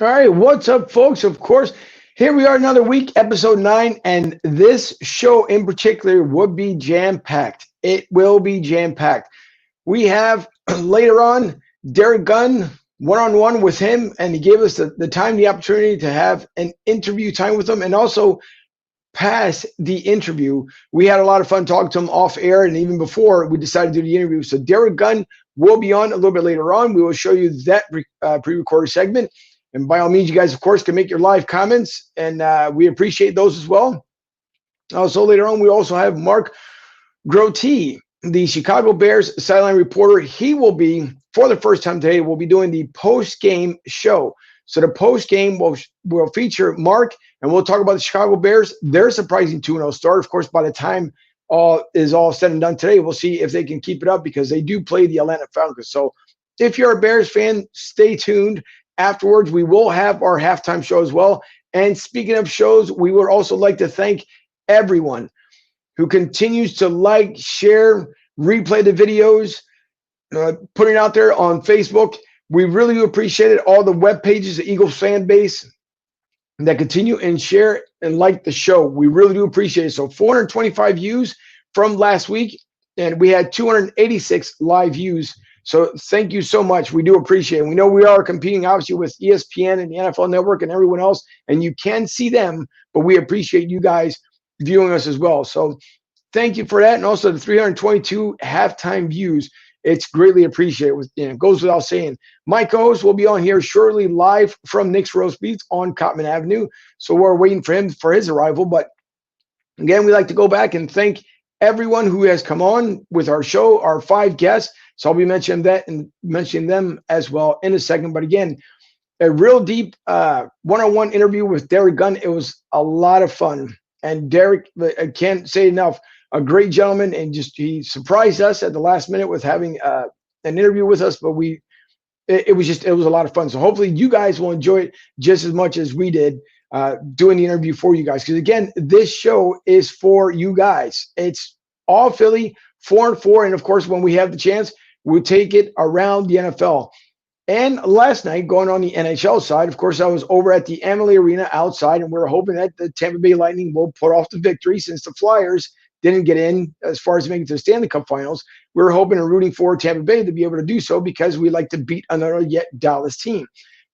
All right, what's up, folks? Of course, here we are, another week, episode 9, and this show in particular would be jam packed. It will be jam packed. We have later on Derek Gunn one on one with him, and he gave us the time, the opportunity to have an interview time with him, and also past the interview. We had a lot of fun talking to him off air, and even before we decided to do the interview. So Derek Gunn will be on a little bit later on. We will show you that pre-recorded segment. And by all means, you guys, of course, can make your live comments, and we appreciate those as well. Also, later on, we also have Mark Grote, the Chicago Bears sideline reporter. He will be, for the first time today, will be doing the post-game show. So the post-game will feature Mark, and we'll talk about the Chicago Bears. They're surprising 2-0 start. Of course, by the time all is all said and done today, we'll see if they can keep it up because they do play the Atlanta Falcons. So if you're a Bears fan, stay tuned. Afterwards, we will have our halftime show as well. And speaking of shows, we would also like to thank everyone who continues to like, share, replay the videos, putting it out there on Facebook. We really do appreciate it. All the web pages, the Eagles fan base that continue and share and like the show. We really do appreciate it. So 425 views from last week, and we had 286 live views. So thank you so much. We do appreciate it. We know we are competing, obviously, with ESPN and the NFL Network and everyone else, and you can see them, but we appreciate you guys viewing us as well. So thank you for that. And also the 322 halftime views. It's greatly appreciated. It goes without saying. My co-host will be on here shortly live from Nick's Roast Beef on Cotman Avenue. So we're waiting for him for his arrival. But again, we like to go back and thank everyone who has come on with our show, our 5 guests. So I'll be mentioning that and mentioning them as well in a second. But again, a real deep one-on-one interview with Derek Gunn. It was a lot of fun. And Derek, I can't say enough, a great gentleman, and just he surprised us at the last minute with having an interview with us. But it was a lot of fun. So hopefully you guys will enjoy it just as much as we did doing the interview for you guys. Because again, this show is for you guys. It's all Philly, 4-4, and of course, when we have the chance, we'll take it around the NFL. And last night, going on the NHL side, of course, I was over at the Amalie Arena outside, and we're hoping that the Tampa Bay Lightning will pull off the victory since the Flyers didn't get in as far as making it to the Stanley Cup Finals. We were hoping and rooting for Tampa Bay to be able to do so because we like to beat another yet Dallas team.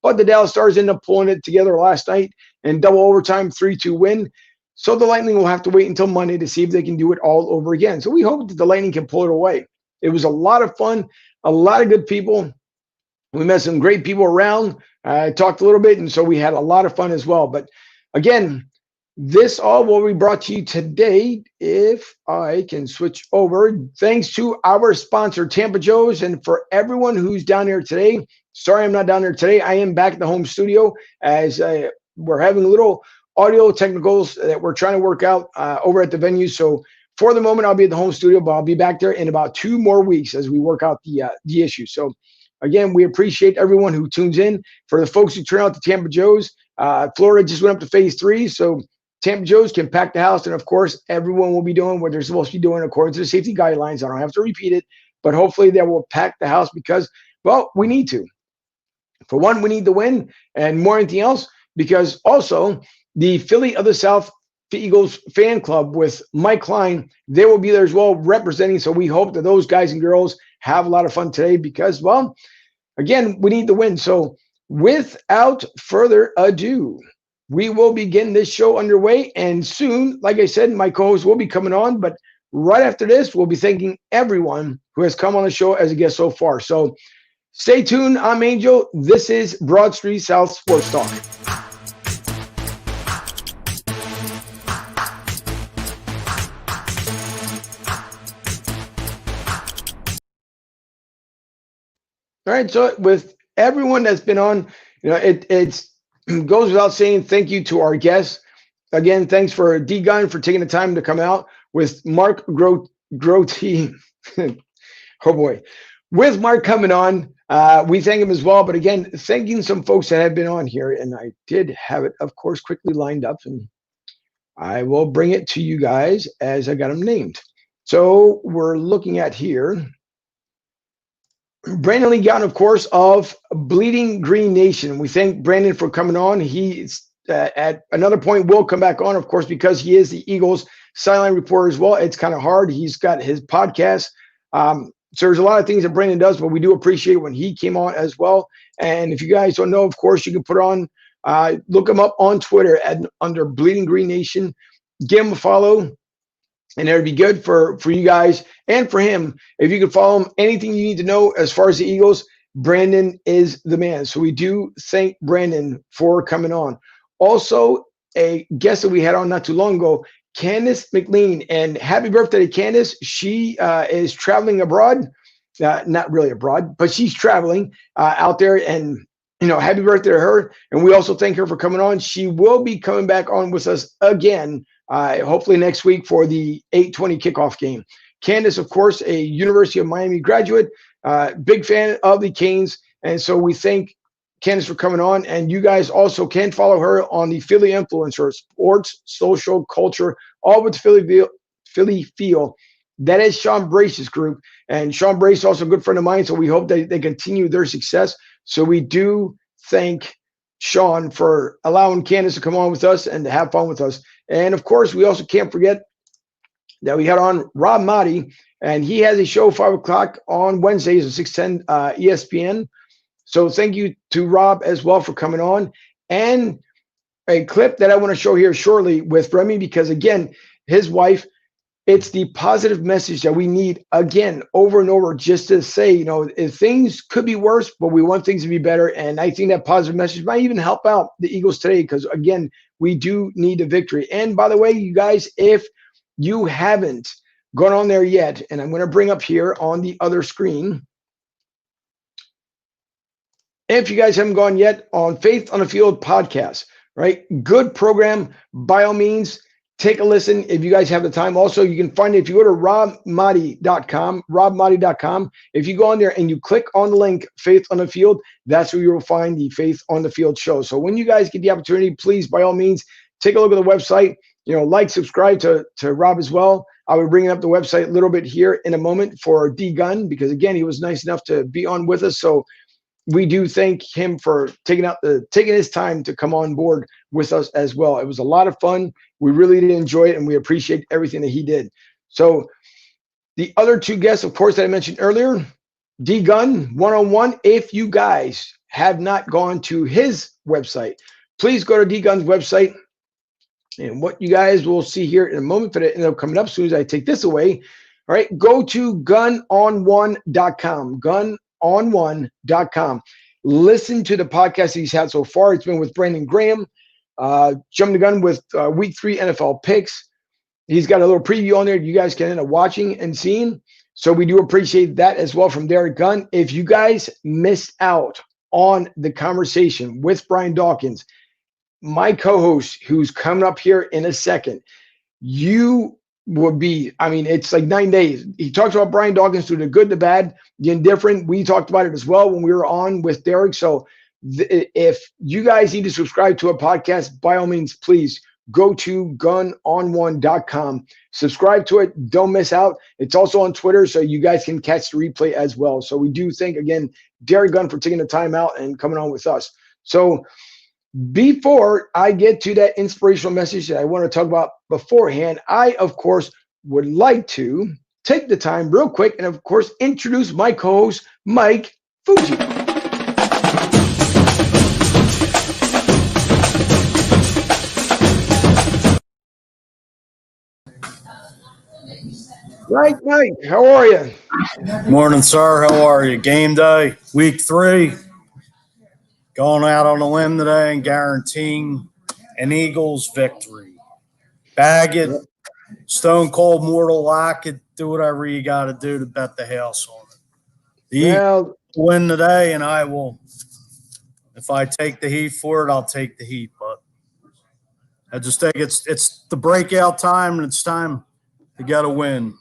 But the Dallas Stars ended up pulling it together last night in double overtime, 3-2 win. So the Lightning will have to wait until Monday to see if they can do it all over again. So we hope that the Lightning can pull it away. It was a lot of fun, a lot of good people. We met some great people around. I talked a little bit, and so we had a lot of fun as well. But again, this all will be brought to you today, if I can switch over, thanks to our sponsor, Tampa Joe's. And for everyone who's down here today, sorry I'm not down there today. I am back at the home studio as we're having little audio technicals that we're trying to work out over at the venue. So for the moment, I'll be at the home studio, but I'll be back there in about 2 more weeks as we work out the issue. So again, we appreciate everyone who tunes in. For the folks who turn out to Tampa Joe's, Florida just went up to phase 3. So Tampa Joe's can pack the house, and of course, everyone will be doing what they're supposed to be doing according to the safety guidelines. I don't have to repeat it, but hopefully they will pack the house because, well, we need to. For one, we need the win, and more than anything else, because also the Philly of the South Eagles fan club with Mike Klein, they will be there as well representing. So we hope that those guys and girls have a lot of fun today because, well, again, we need the win. So without further ado, we will begin this show underway. And soon, like I said, my co-host will be coming on. But right after this, we'll be thanking everyone who has come on the show as a guest so far. So stay tuned. I'm Angel. This is Broad Street South Sports Talk. All right. So with everyone that's been on, it goes without saying thank you to our guests. Again, thanks for D Gunn for taking the time to come out with Mark Grote. Oh boy. With Mark coming on, we thank him as well. But again, thanking some folks that have been on here. And I did have it, of course, quickly lined up. And I will bring it to you guys as I got them named. So we're looking at here. Brandon Lee Gowton, of course, of Bleeding Green Nation. We thank Brandon for coming on. He's at another point will come back on, of course, because he is the Eagles sideline reporter as well. It's kind of hard. He's got his podcast. So there's a lot of things that Brandon does, but we do appreciate when he came on as well. And if you guys don't know, of course, you can put on, look him up on Twitter under Bleeding Green Nation. Give him a follow. And it would be good for you guys and for him. If you could follow him, anything you need to know as far as the Eagles, Brandon is the man. So we do thank Brandon for coming on. Also, a guest that we had on not too long ago, Candace McLean. And happy birthday to Candace. She is traveling abroad. Not really abroad, but she's traveling out there. And, happy birthday to her. And we also thank her for coming on. She will be coming back on with us again, hopefully next week for the 8:20 kickoff game. Candace, of course, a University of Miami graduate, big fan of the Canes. And so we thank Candace for coming on. And you guys also can follow her on the Philly Influencer, sports, social, culture, all with Philly Feel. That is Sean Brace's group. And Sean Brace is also a good friend of mine. So we hope that they continue their success. So we do thank Sean for allowing Candace to come on with us and to have fun with us. And of course, we also can't forget that we had on Rob Motti, and he has a show 5 o'clock on Wednesdays at 610 ESPN. So thank you to Rob as well for coming on. And a clip that I want to show here shortly with Remy, because again, his wife, it's the positive message that we need again over and over, just to say, if things could be worse, but we want things to be better. And I think that positive message might even help out the Eagles today, because again, we do need a victory. And by the way, you guys, if you haven't gone on there yet, and I'm going to bring up here on the other screen, if you guys haven't gone yet on Faith on the Field podcast, right? Good program. By all means, take a listen if you guys have the time. Also, you can find it if you go to robmotti.com. If you go on there and you click on the link, Faith on the Field, that's where you will find the Faith on the Field show. So when you guys get the opportunity, please, by all means, take a look at the website. Subscribe to Rob as well. I will bring up the website a little bit here in a moment for D Gunn, because again, he was nice enough to be on with us. So we do thank him for taking his time to come on board with us as well. It was a lot of fun. We really did enjoy it, and we appreciate everything that he did. So the other two guests, of course, that I mentioned earlier, D Gunn 101. If you guys have not gone to his website, please go to D Gunn's website. And what you guys will see here in a moment, but it'll come up as soon as I take this away. All right, go to gunonone.com, gunonone.com. Listen to the podcast he's had so far. It's been with Brandon Graham, jumping the gun with week 3 NFL picks. He's got a little preview on there you guys can end up watching and seeing. So we do appreciate that as well from Derek Gunn. If you guys missed out on the conversation with Brian Dawkins, my co-host, who's coming up here in a second, you would be, it's like 9 days. He talks about Brian Dawkins through the good, the bad, the indifferent. We talked about it as well when we were on with Derek. So if you guys need to subscribe to a podcast, by all means, please go to gunonone.com. Subscribe to it. Don't miss out. It's also on Twitter, so you guys can catch the replay as well. So we do thank, again, Derek Gunn for taking the time out and coming on with us. So before I get to that inspirational message that I want to talk about beforehand, I, of course, would like to take the time real quick and, of course, introduce my co-host, Mike Fuji. Right, Mike, how are you? Morning, sir. How are you? Game day, week 3. Going out on a limb today and guaranteeing an Eagles victory. Bag it, stone cold mortal lock it, do whatever you got to do to bet the house on it. The Eagles win today, and I will, if I take the heat for it, I'll take the heat. But I just think it's the breakout time, and it's time to get a win.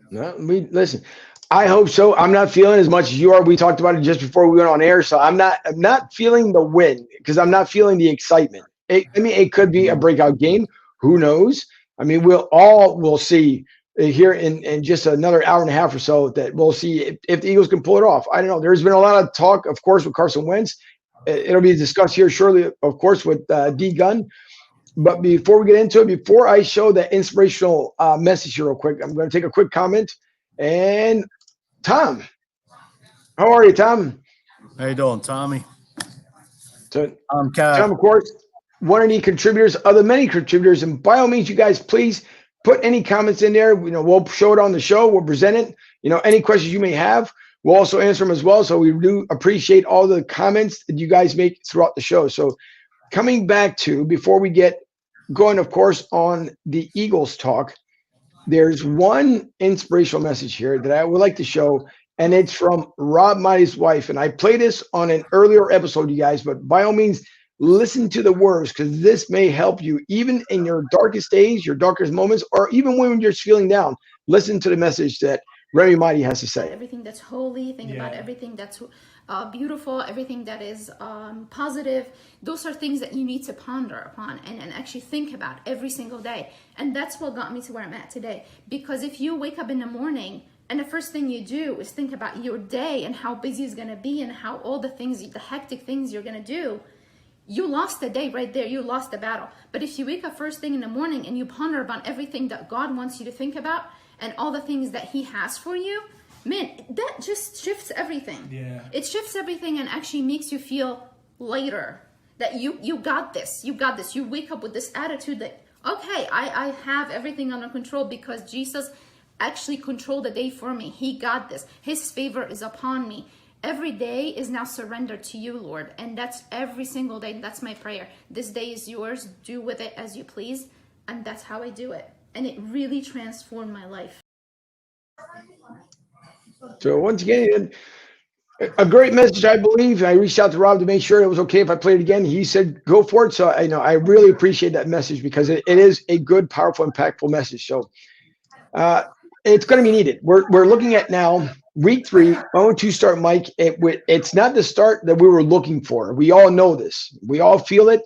No, listen. I hope so. I'm not feeling as much as you are. We talked about it just before we went on air, so I'm not feeling the win because I'm not feeling the excitement. It could be a breakout game. Who knows? We'll see here in just another hour and a half or so that we'll see if the Eagles can pull it off. I don't know. There's been a lot of talk, of course, with Carson Wentz. It'll be discussed here shortly, of course, with D Gunn. But before we get into it, before I show that inspirational message here real quick, I'm going to take a quick comment. And Tom, how are you, Tom? How you doing, Tommy? So, I'm Cat. Tom, of course, one of the contributors, of the many contributors, and by all means, you guys, please put any comments in there. We'll show it on the show. We'll present it. Any questions you may have, we'll also answer them as well. So we do appreciate all the comments that you guys make throughout the show. So coming back to, before we get going, of course, on the Eagles talk, there's one inspirational message here that I would like to show, and it's from Rob Mighty's wife. And I played this on an earlier episode, you guys, but by all means, listen to the words, because this may help you even in your darkest days, your darkest moments, or even when you're feeling down. Listen to the message that Remy Mighty has to say. Everything that's holy, think about everything that's beautiful, everything that is positive. Those are things that you need to ponder upon and actually think about every single day. And that's what got me to where I'm at today. Because if you wake up in the morning and the first thing you do is think about your day and how busy it's going to be and how all the things, the hectic things you're going to do, you lost the day right there. You lost the battle. But if you wake up first thing in the morning and you ponder about everything that God wants you to think about and all the things that He has for you, man, that just shifts everything. Yeah. It shifts everything and actually makes you feel lighter. That you got this. You got this. You wake up with this attitude that, okay, I have everything under control because Jesus actually controlled the day for me. He got this. His favor is upon me. Every day is now surrendered to you, Lord. And that's every single day. That's my prayer. This day is yours. Do with it as you please. And that's how I do it. And it really transformed my life. So once again, a great message, I believe. I reached out to Rob to make sure it was okay if I played it again. He said, go for it. So I really appreciate that message because it is a good, powerful, impactful message. So it's going to be needed. We're looking at now week 3, 0-2 start, Mike. It's not the start that we were looking for. We all know this. We all feel it.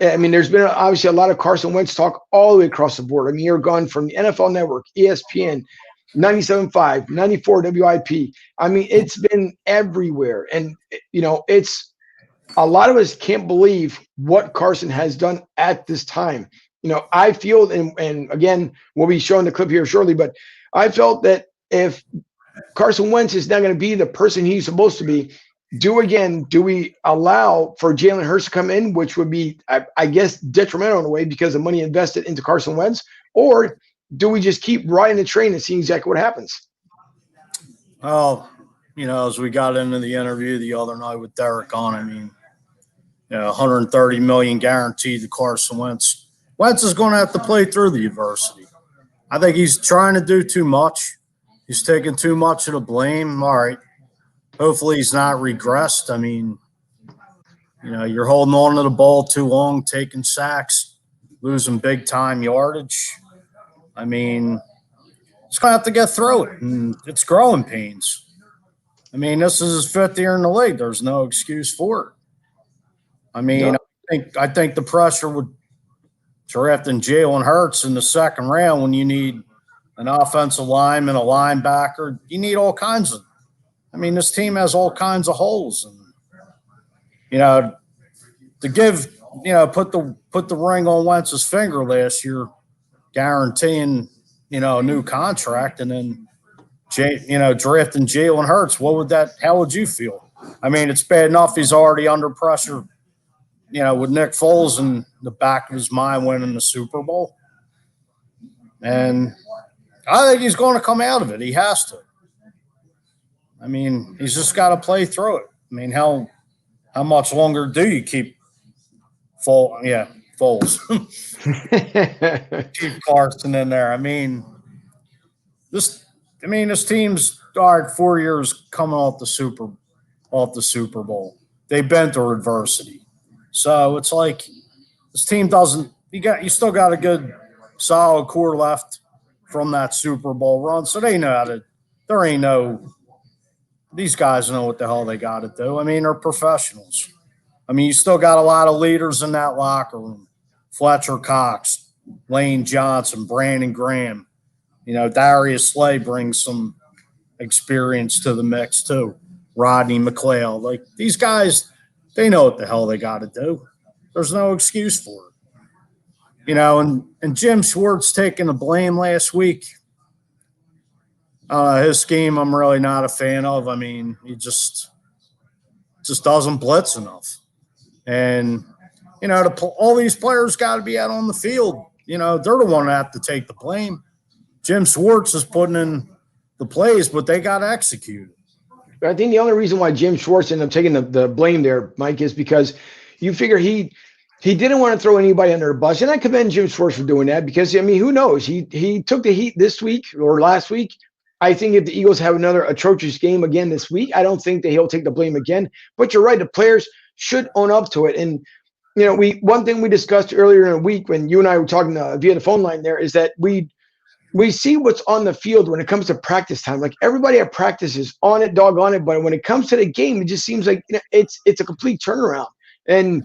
I mean, there's been obviously a lot of Carson Wentz talk all the way across the board. I mean, you're gone from the NFL Network, ESPN, 97.5, 94 WIP. I mean, it's been everywhere. And, it's a lot of us can't believe what Carson has done at this time. I feel, and again, we'll be showing the clip here shortly, but I felt that if Carson Wentz is not going to be the person he's supposed to be, do we allow for Jalen Hurts to come in, which would be, I guess, detrimental in a way because of money invested into Carson Wentz, or do we just keep riding the train and see exactly what happens? Well, as we got into the interview the other night with Derek on, I mean, $130 million guaranteed to Carson Wentz. Wentz is going to have to play through the adversity. I think he's trying to do too much. He's taking too much of the blame. All right. Hopefully he's not regressed. I mean, you're holding on to the ball too long, taking sacks, losing big-time yardage. I mean, he's going to have to get through it, and it's growing pains. I mean, this is his 5th year in the league. There's no excuse for it. I mean, I think the pressure would drafting Jalen Hurts in the 2nd round when you need an offensive lineman, a linebacker. You need all kinds of – I mean, this team has all kinds of holes. And, to give – put the ring on Wentz's finger last year, guaranteeing, a new contract, and then, drafting Jalen Hurts, how would you feel? I mean, it's bad enough he's already under pressure, with Nick Foles in the back of his mind winning the Super Bowl. And I think he's going to come out of it. He has to. I mean, he's just got to play through it. I mean, how much longer do you keep Foles? Keep Carson in there. I mean, this team's 4 years coming off the Super Bowl. They've been through adversity. So it's like this team doesn't – you still got a good solid core left from that Super Bowl run. So they know these guys know what the hell they got to do. I mean, they're professionals. I mean, you still got a lot of leaders in that locker room. Fletcher Cox, Lane Johnson, Brandon Graham. Darius Slay brings some experience to the mix too. Rodney McLeod. Like, these guys, they know what the hell they got to do. There's no excuse for it. And Jim Schwartz taking the blame last week. His scheme I'm really not a fan of. I mean, he just doesn't blitz enough. And, all these players got to be out on the field. They're the one that have to take the blame. Jim Schwartz is putting in the plays, but they got to execute. I think the only reason why Jim Schwartz ended up taking the blame there, Mike, is because you figure he didn't want to throw anybody under the bus. And I commend Jim Schwartz for doing that because, I mean, who knows? He took the heat this week or last week. I think if the Eagles have another atrocious game again this week, I don't think that he'll take the blame again. But you're right, the players should own up to it. And, one thing we discussed earlier in the week when you and I were talking via the phone line there is that we see what's on the field when it comes to practice time. Like, everybody at practice is on it, doggone it. But when it comes to the game, it just seems like it's a complete turnaround. And,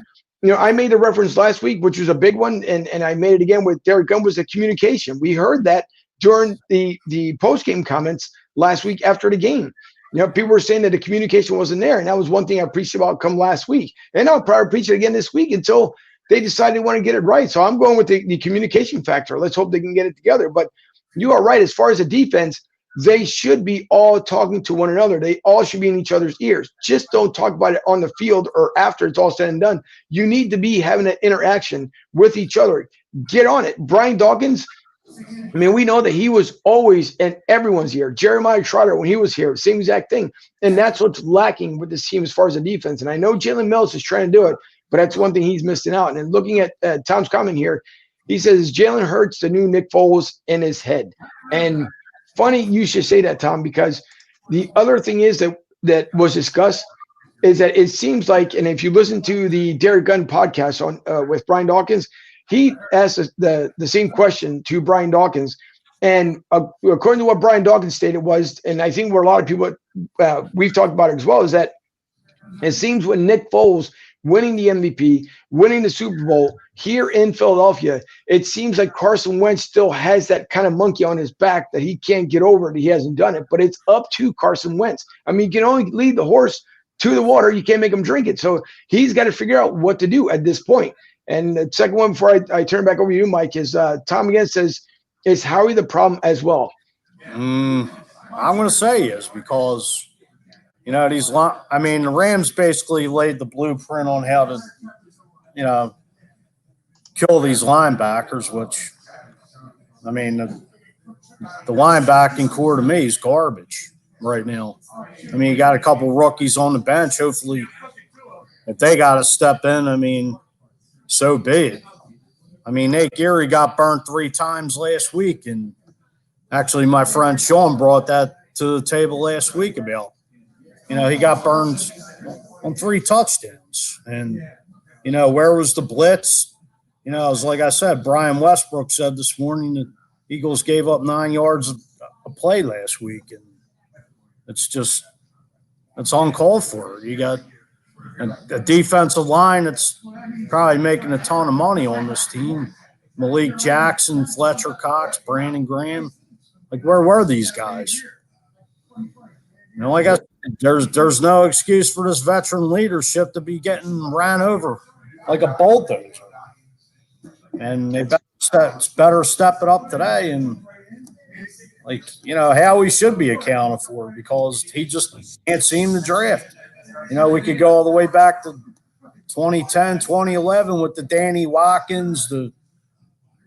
I made the reference last week, which was a big one. And I made it again with Derek Gunn, was the communication. We heard that during the post-game comments last week after the game. People were saying that the communication wasn't there. And that was one thing I preached about come last week. And I'll probably preach it again this week until they decide they want to get it right. So I'm going with the communication factor. Let's hope they can get it together. But you are right. As far as the defense, they should be all talking to one another. They all should be in each other's ears. Just don't talk about it on the field or after it's all said and done. You need to be having an interaction with each other. Get on it. Brian Dawkins, I mean, we know that he was always in everyone's ear. Jeremiah Trotter, when he was here, same exact thing. And that's what's lacking with this team as far as the defense. And I know Jalen Mills is trying to do it, but that's one thing he's missing out. And then looking at Tom's comment here, he says, Jalen Hurts, the new Nick Foles in his head. And funny you should say that, Tom, because the other thing is that was discussed is that it seems like, and if you listen to the Derek Gunn podcast on with Brian Dawkins, he asked the same question to Brian Dawkins. And according to what Brian Dawkins stated was, and I think where a lot of people, we've talked about it as well, is that it seems when Nick Foles winning the MVP, winning the Super Bowl here in Philadelphia, it seems like Carson Wentz still has that kind of monkey on his back that he can't get over, that he hasn't done it. But it's up to Carson Wentz. I mean, you can only lead the horse to the water. You can't make him drink it. So he's got to figure out what to do at this point. And the second one before I turn back over to you, Mike, is Tom again says, is Howie the problem as well? I'm going to say yes, because the Rams basically laid the blueprint on how to, kill these linebackers, which, I mean, the linebacking core to me is garbage right now. I mean, you got a couple rookies on the bench. Hopefully, if they got to step in, I mean, so be it. I mean, Nate Geary got burned 3 times last week, and actually my friend Sean brought that to the table last week about, he got burned on 3 touchdowns. And, where was the blitz? It was like I said, Brian Westbrook said this morning that Eagles gave up 9 yards a play last week, and it's uncalled for. You got a defensive line that's probably making a ton of money on this team. Malik Jackson, Fletcher Cox, Brandon Graham. Like, where were these guys? Like I said, there's no excuse for this veteran leadership to be getting ran over like a bulldozer. And they better step it up today. And, Howie should be accounted for because he just can't seem to draft. We could go all the way back to 2010, 2011 with the Danny Watkins, the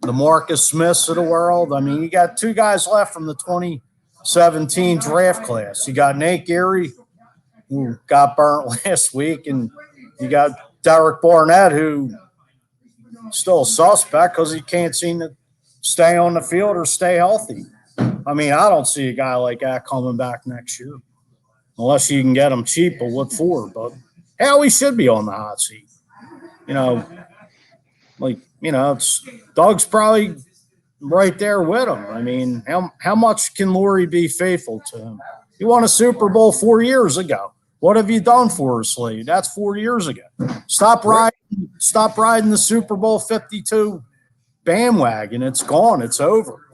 Marcus Smiths of the world. I mean, you got 2 guys left from the 2017 draft class. You got Nate Geary, who got burnt last week, and you got Derek Barnett, who still a suspect because he can't seem to stay on the field or stay healthy. I mean, I don't see a guy like that coming back next year. Unless you can get them cheap, but what for? But Howie should be on the hot seat. It's Doug's probably right there with him. I mean, how much can Lurie be faithful to him? He won a Super Bowl 4 years ago. What have you done for us, Slade? That's 4 years ago. Stop riding the Super Bowl 52 bandwagon. It's gone. It's over.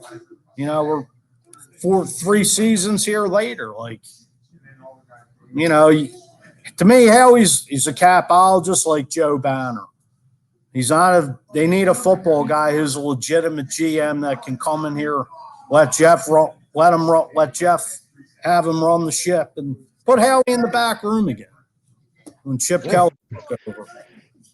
3 seasons here later. Like, you know, to me, Howie's a capologist like Joe Banner. He's not they need a football guy who's a legitimate GM that can come in here, let Jeff have him run the ship and put Howie in the back room again when Chip Kelly took over.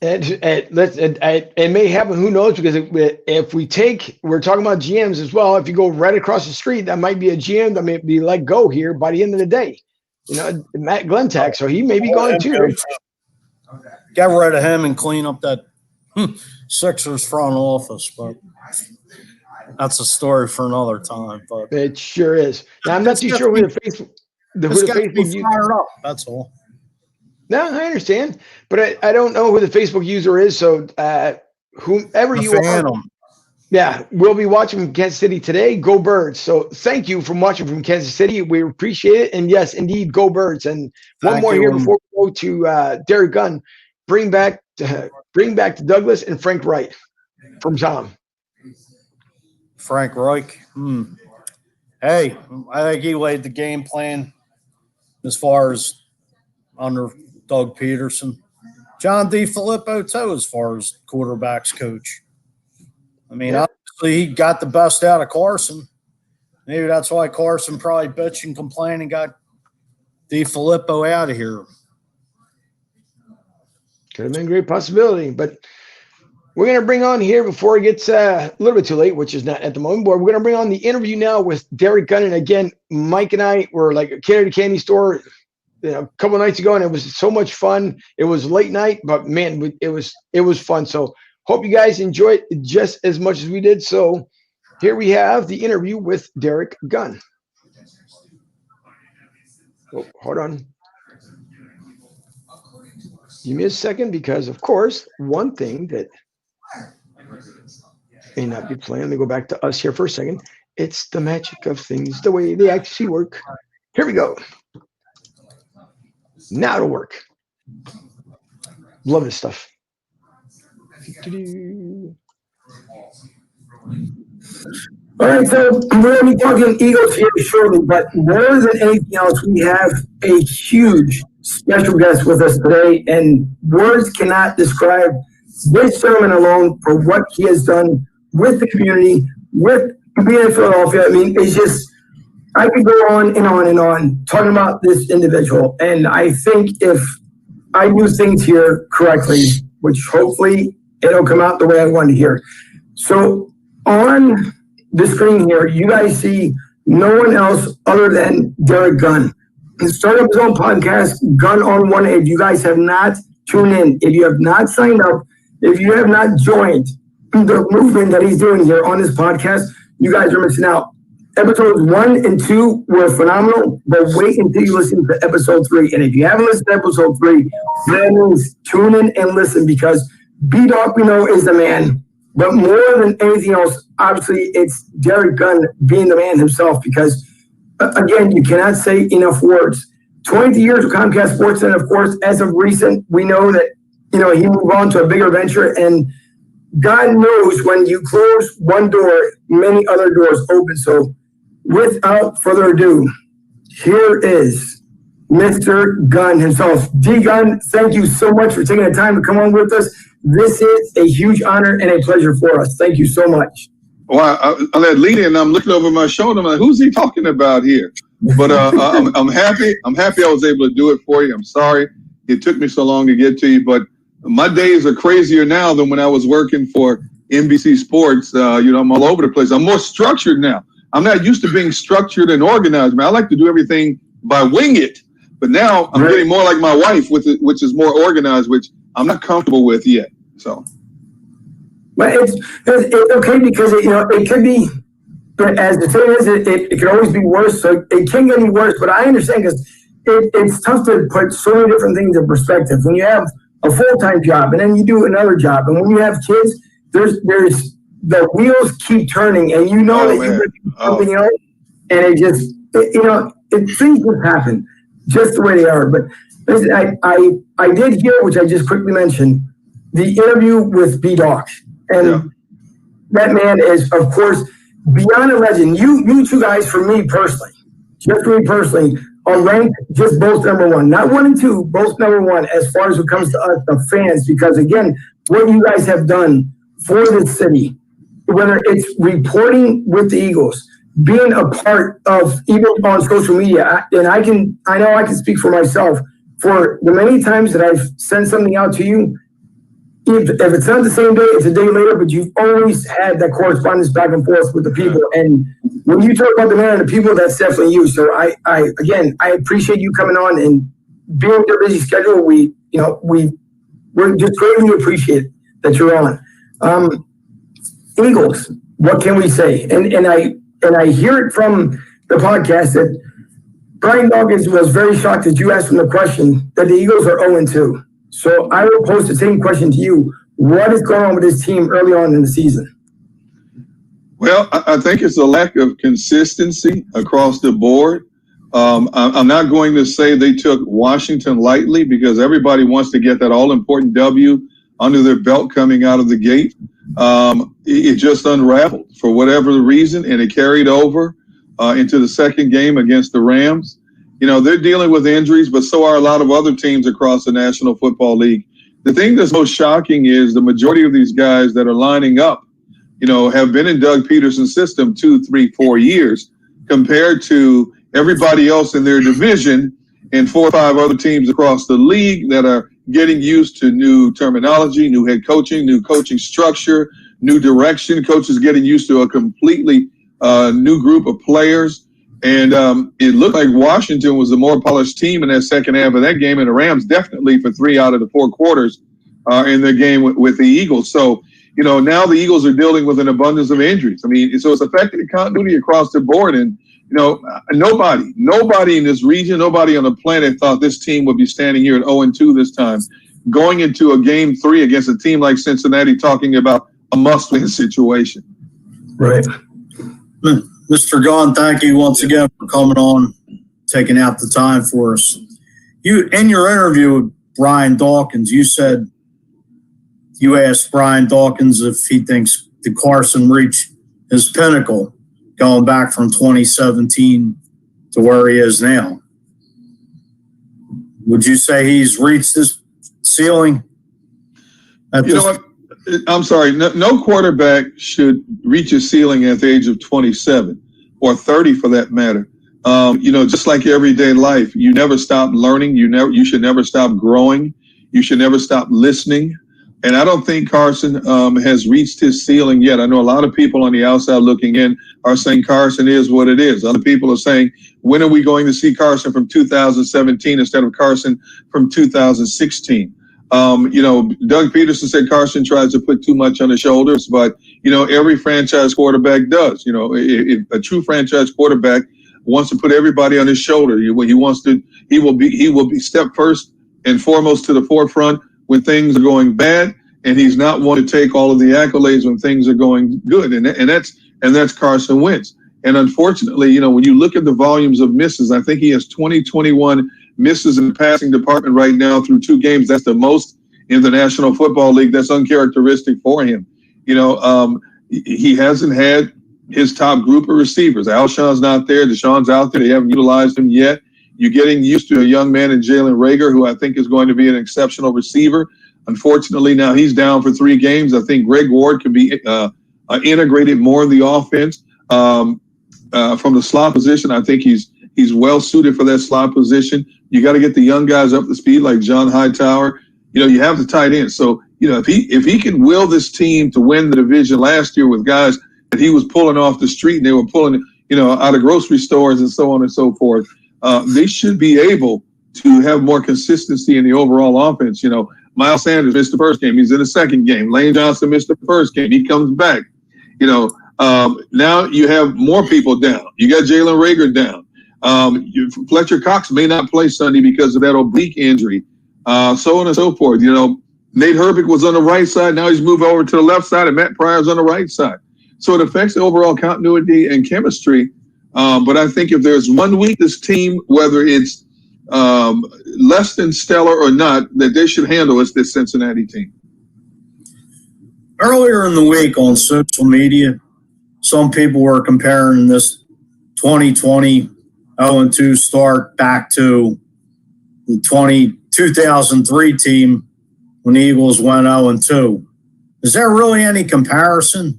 It may happen. Who knows? Because if we're talking about GMs as well. If you go right across the street, that might be a GM that may be let go here by the end of the day. You know, Matt Glentak, so he may be gone too. Get rid of him and clean up that Sixers front office, but that's a story for another time. But it sure is. Now, I'm not too sure who the Facebook. Fired up. That's all. No, I understand, but I don't know who the Facebook user is. So whomever you are, yeah, we'll be watching from Kansas City today. Go Birds! So thank you for watching from Kansas City. We appreciate it, and yes, indeed, go Birds! And one more here before we go to Derek Gunn. Bring back to Douglas and Frank Wright from Tom. Frank Reich. Hey, I think he laid the game plan as far as under Doug Peterson. John DeFilippo, too, as far as quarterbacks coach. I mean, obviously, he got the best out of Carson. Maybe that's why Carson probably bitched and complained and got DeFilippo out of here. Could have been a great possibility, but we're going to bring on here before it gets a little bit too late, which is not at the moment, but we're going to bring on the interview now with Derek Gunn. And again, Mike and I were like a kid at a candy store a couple of nights ago, and it was so much fun. It was late night, but man, it was fun. So hope you guys enjoyed it just as much as we did. So here we have the interview with Derek Gunn. Oh, hold on. Give me a second, because of course, one thing that may not be playing. Let me go back to us here for a second. It's the magic of things, the way they actually work. Here we go. Now it'll work. Love this stuff. All right, so we're going to be talking Eagles here shortly, but more than anything else, we have a huge special guest with us today, and words cannot describe this sermon alone for what he has done with the community, with being in Philadelphia. I mean, it's just, I could go on and on and on talking about this individual. And I think if I do things here correctly, which hopefully it'll come out the way I want to hear. So on the screen here, you guys see no one else other than Derek Gunn. He started up his own podcast, Gun on One. If you guys have not tuned in, if you have not signed up, if you have not joined the movement that he's doing here on this podcast, you guys are missing out. Episodes 1 and 2 were phenomenal, but wait until you listen to episode 3. And if you haven't listened to episode 3, that means tune in and listen, because B-Dog, we know, is the man. But more than anything else, obviously, it's Derek Gunn being the man himself, because, again, you cannot say enough words. 20 years with Comcast Sports, and, of course, as of recent, we know that, he moved on to a bigger venture, and God knows when you close one door, many other doors open. So without further ado, here is Mr. Gunn himself. D. Gunn, thank you so much for taking the time to come on with us. This is a huge honor and a pleasure for us. Thank you so much. Well, I let lead in, and I'm looking over my shoulder. I'm like, who's he talking about here? But I'm happy. I'm happy I was able to do it for you. I'm sorry it took me so long to get to you, but my days are crazier now than when I was working for NBC Sports. I'm all over the place. I'm more structured now. I'm not used to being structured and organized, man. I like to do everything by wing it. But now I'm getting more like my wife, which is more organized, which I'm not comfortable with yet. So, but it's okay, because it could be. But as the thing is, it can always be worse. So it can get any worse. But I understand, because it's tough to put so many different things in perspective. When you have a full-time job, and then you do another job, and when you have kids, there's the wheels keep turning, and that you're doing something else, and it just things just happen just the way they are. But listen, I did hear, which I just quickly mentioned, the interview with B-Dog, and that man is, of course, beyond a legend. You two guys, for me personally, are ranked just both number one, not 1 and 2, both number one as far as it comes to us, the fans. Because again, what you guys have done for this city, whether it's reporting with the Eagles, being a part of even on social media, and I know I can speak for myself. For the many times that I've sent something out to you, if it's not the same day, it's a day later, but you've always had that correspondence back and forth with the people. And when you talk about the man and the people, that's definitely you. So I appreciate you coming on and being with your busy schedule. We just greatly appreciate that you're on. Eagles, what can we say? And I hear it from the podcast that Brian Dawkins was very shocked that you asked him the question that the Eagles are 0-2. So I will pose the same question to you. What is going on with this team early on in the season? Well, I think it's a lack of consistency across the board. I'm not going to say they took Washington lightly, because everybody wants to get that all-important W under their belt coming out of the gate. It just unraveled for whatever the reason, and it carried over into the second game against the Rams. You know, they're dealing with injuries, but so are a lot of other teams across the National Football League. The thing that's most shocking is the majority of these guys that are lining up, you know, have been in Doug Peterson's system 2, 3, 4 years, compared to everybody else in their division and 4 or 5 other teams across the league that are getting used to new terminology, new head coaching, new coaching structure, new direction. Coaches getting used to a completely new group of players. And it looked like Washington was the more polished team in that second half of that game, and the Rams definitely for 3 out of the 4 quarters in their game with the Eagles. So, you know, now the Eagles are dealing with an abundance of injuries. I mean, so it's affected continuity across the board. And, you know, nobody in this region, nobody on the planet thought this team would be standing here at 0-2 this time, going into a game 3 against a team like Cincinnati, talking about a must-win situation. Right. Mr. Gunn, thank you once again for coming on, taking out the time for us. You, in your interview with Brian Dawkins, you said you asked Brian Dawkins if he thinks did Carson reach his pinnacle going back from 2017 to where he is now. Would you say he's reached his ceiling? You know what? I'm sorry. No quarterback should reach a ceiling at the age of 27 or 30 for that matter. You know, just like everyday life, you never stop learning. You should never stop growing. You should never stop listening. And I don't think Carson has reached his ceiling yet. I know a lot of people on the outside looking in are saying Carson is what it is. Other people are saying, when are we going to see Carson from 2017 instead of Carson from 2016? You know, Doug Peterson said Carson tries to put too much on his shoulders, but, you know, every franchise quarterback does. You know, if a true franchise quarterback wants to put everybody on his shoulder. He will be step first and foremost to the forefront when things are going bad, and he's not one to take all of the accolades when things are going good. And that's Carson Wentz. And unfortunately, you know, when you look at the volumes of misses, I think he has 21 misses in the passing department right now through 2 games. That's the most in the National Football League. That's uncharacteristic for him. You know, he hasn't had his top group of receivers. Alshon's not there. Deshaun's out there. They haven't utilized him yet. You're getting used to a young man in Jalen Reagor, who I think is going to be an exceptional receiver. Unfortunately, now he's down for 3 games. I think Greg Ward can be integrated more in the offense from the slot position. I think he's well suited for that slot position. You got to get the young guys up to speed like John Hightower. You know, you have the tight end. So, you know, if he can will this team to win the division last year with guys that he was pulling off the street and they were pulling, you know, out of grocery stores and so on and so forth, they should be able to have more consistency in the overall offense. You know, Miles Sanders missed the first game. He's in the second game. Lane Johnson missed the first game. He comes back. You know, now you have more people down. You got Jalen Reagor down. Fletcher Cox may not play Sunday because of that oblique injury, so on and so forth. You know, Nate Herbig was on the right side. Now he's moved over to the left side, and Matt Pryor's on the right side. So it affects the overall continuity and chemistry. But I think if there's one week this team, whether it's less than stellar or not, that they should handle, it's this Cincinnati team. Earlier in the week on social media, some people were comparing this 2020 0-2 start back to the 2003 team when the Eagles went 0-2. Is there really any comparison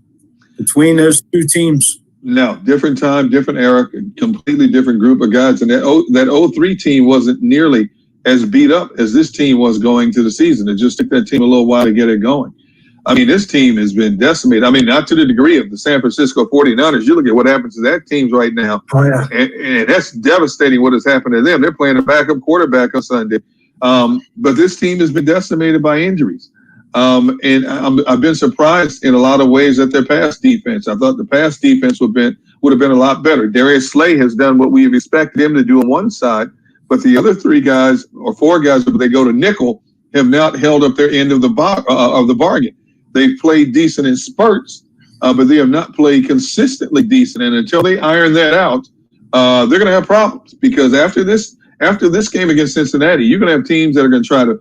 between those two teams? No, different time, different era, completely different group of guys. And that 03 team wasn't nearly as beat up as this team was going to the season. It just took that team a little while to get it going. I mean, this team has been decimated. I mean, not to the degree of the San Francisco 49ers. You look at what happens to that team right now, and that's devastating what has happened to them. They're playing a backup quarterback on Sunday. But this team has been decimated by injuries. And I've been surprised in a lot of ways at their pass defense. I thought the pass defense would have been a lot better. Darius Slay has done what we've expected him to do on one side, but the other three guys or four guys, if they go to nickel, have not held up their end of the bargain. They've played decent in spurts, but they have not played consistently decent. And until they iron that out, they're going to have problems, because after this game against Cincinnati, you're going to have teams that are going to try to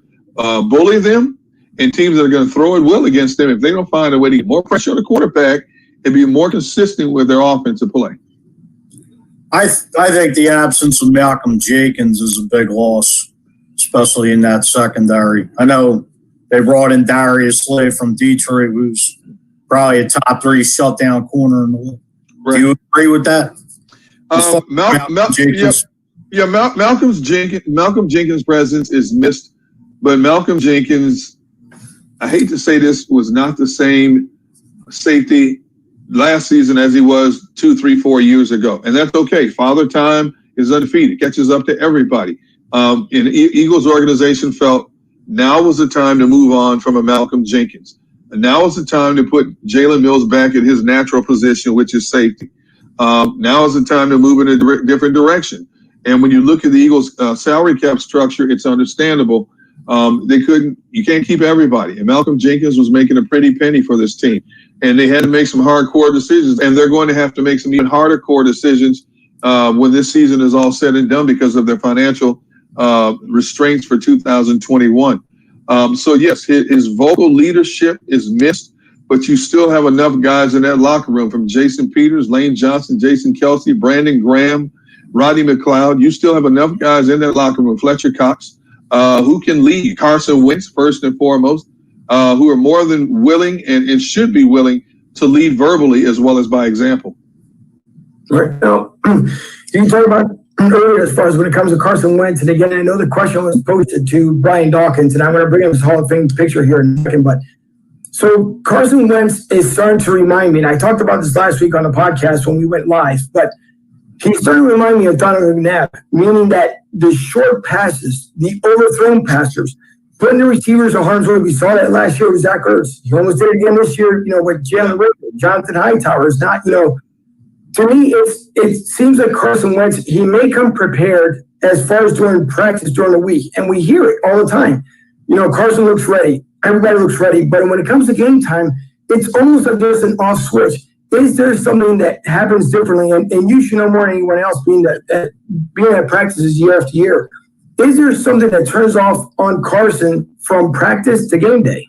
bully them, and teams that are going to throw at will against them if they don't find a way to get more pressure on the quarterback and be more consistent with their offensive play. I think the absence of Malcolm Jenkins is a big loss, especially in that secondary. I know they brought in Darius Slay from Detroit, who's probably a top 3 shutdown corner in the league. Right. Do you agree with that? Malcolm Jenkins' presence is missed, but Malcolm Jenkins, I hate to say this, was not the same safety last season as he was 2, 3, 4 years ago. And that's okay. Father Time is undefeated, catches up to everybody. And Eagles organization felt now was the time to move on from a Malcolm Jenkins. And now is the time to put Jalen Mills back in his natural position, which is safety. Now is the time to move in a different direction. And when you look at the Eagles' salary cap structure, it's understandable. You can't keep everybody. And Malcolm Jenkins was making a pretty penny for this team. And they had to make some hardcore decisions. And they're going to have to make some even harder core decisions when this season is all said and done because of their financial restraints for 2021. So, yes, his vocal leadership is missed, but you still have enough guys in that locker room, from Jason Peters, Lane Johnson, Jason Kelsey, Brandon Graham, Rodney McLeod. You still have enough guys in that locker room, Fletcher Cox, who can lead, Carson Wentz, first and foremost, who are more than willing and should be willing to lead verbally as well as by example. Right. Now, you talked about earlier as far as when it comes to Carson Wentz, and again, I know the question was posted to Brian Dawkins, and I'm going to bring up his Hall of Fame picture here in a second, but so Carson Wentz is starting to remind me, and I talked about this last week on the podcast when we went live, but he's starting to remind me of Donovan McNabb, meaning that the short passes, the overthrown passes, putting the receivers in harm's way. We saw that last year with Zach Ertz. He almost did it again this year, with Jalen Rigby, Jonathan Hightower. It's not, to me, it seems like Carson Wentz, he may come prepared as far as during practice during the week. And we hear it all the time. Carson looks ready. Everybody looks ready. But when it comes to game time, it's almost like there's an off switch. Is there something that happens differently? And you should know more than anyone else being at practices year after year. Is there something that turns off on Carson from practice to game day?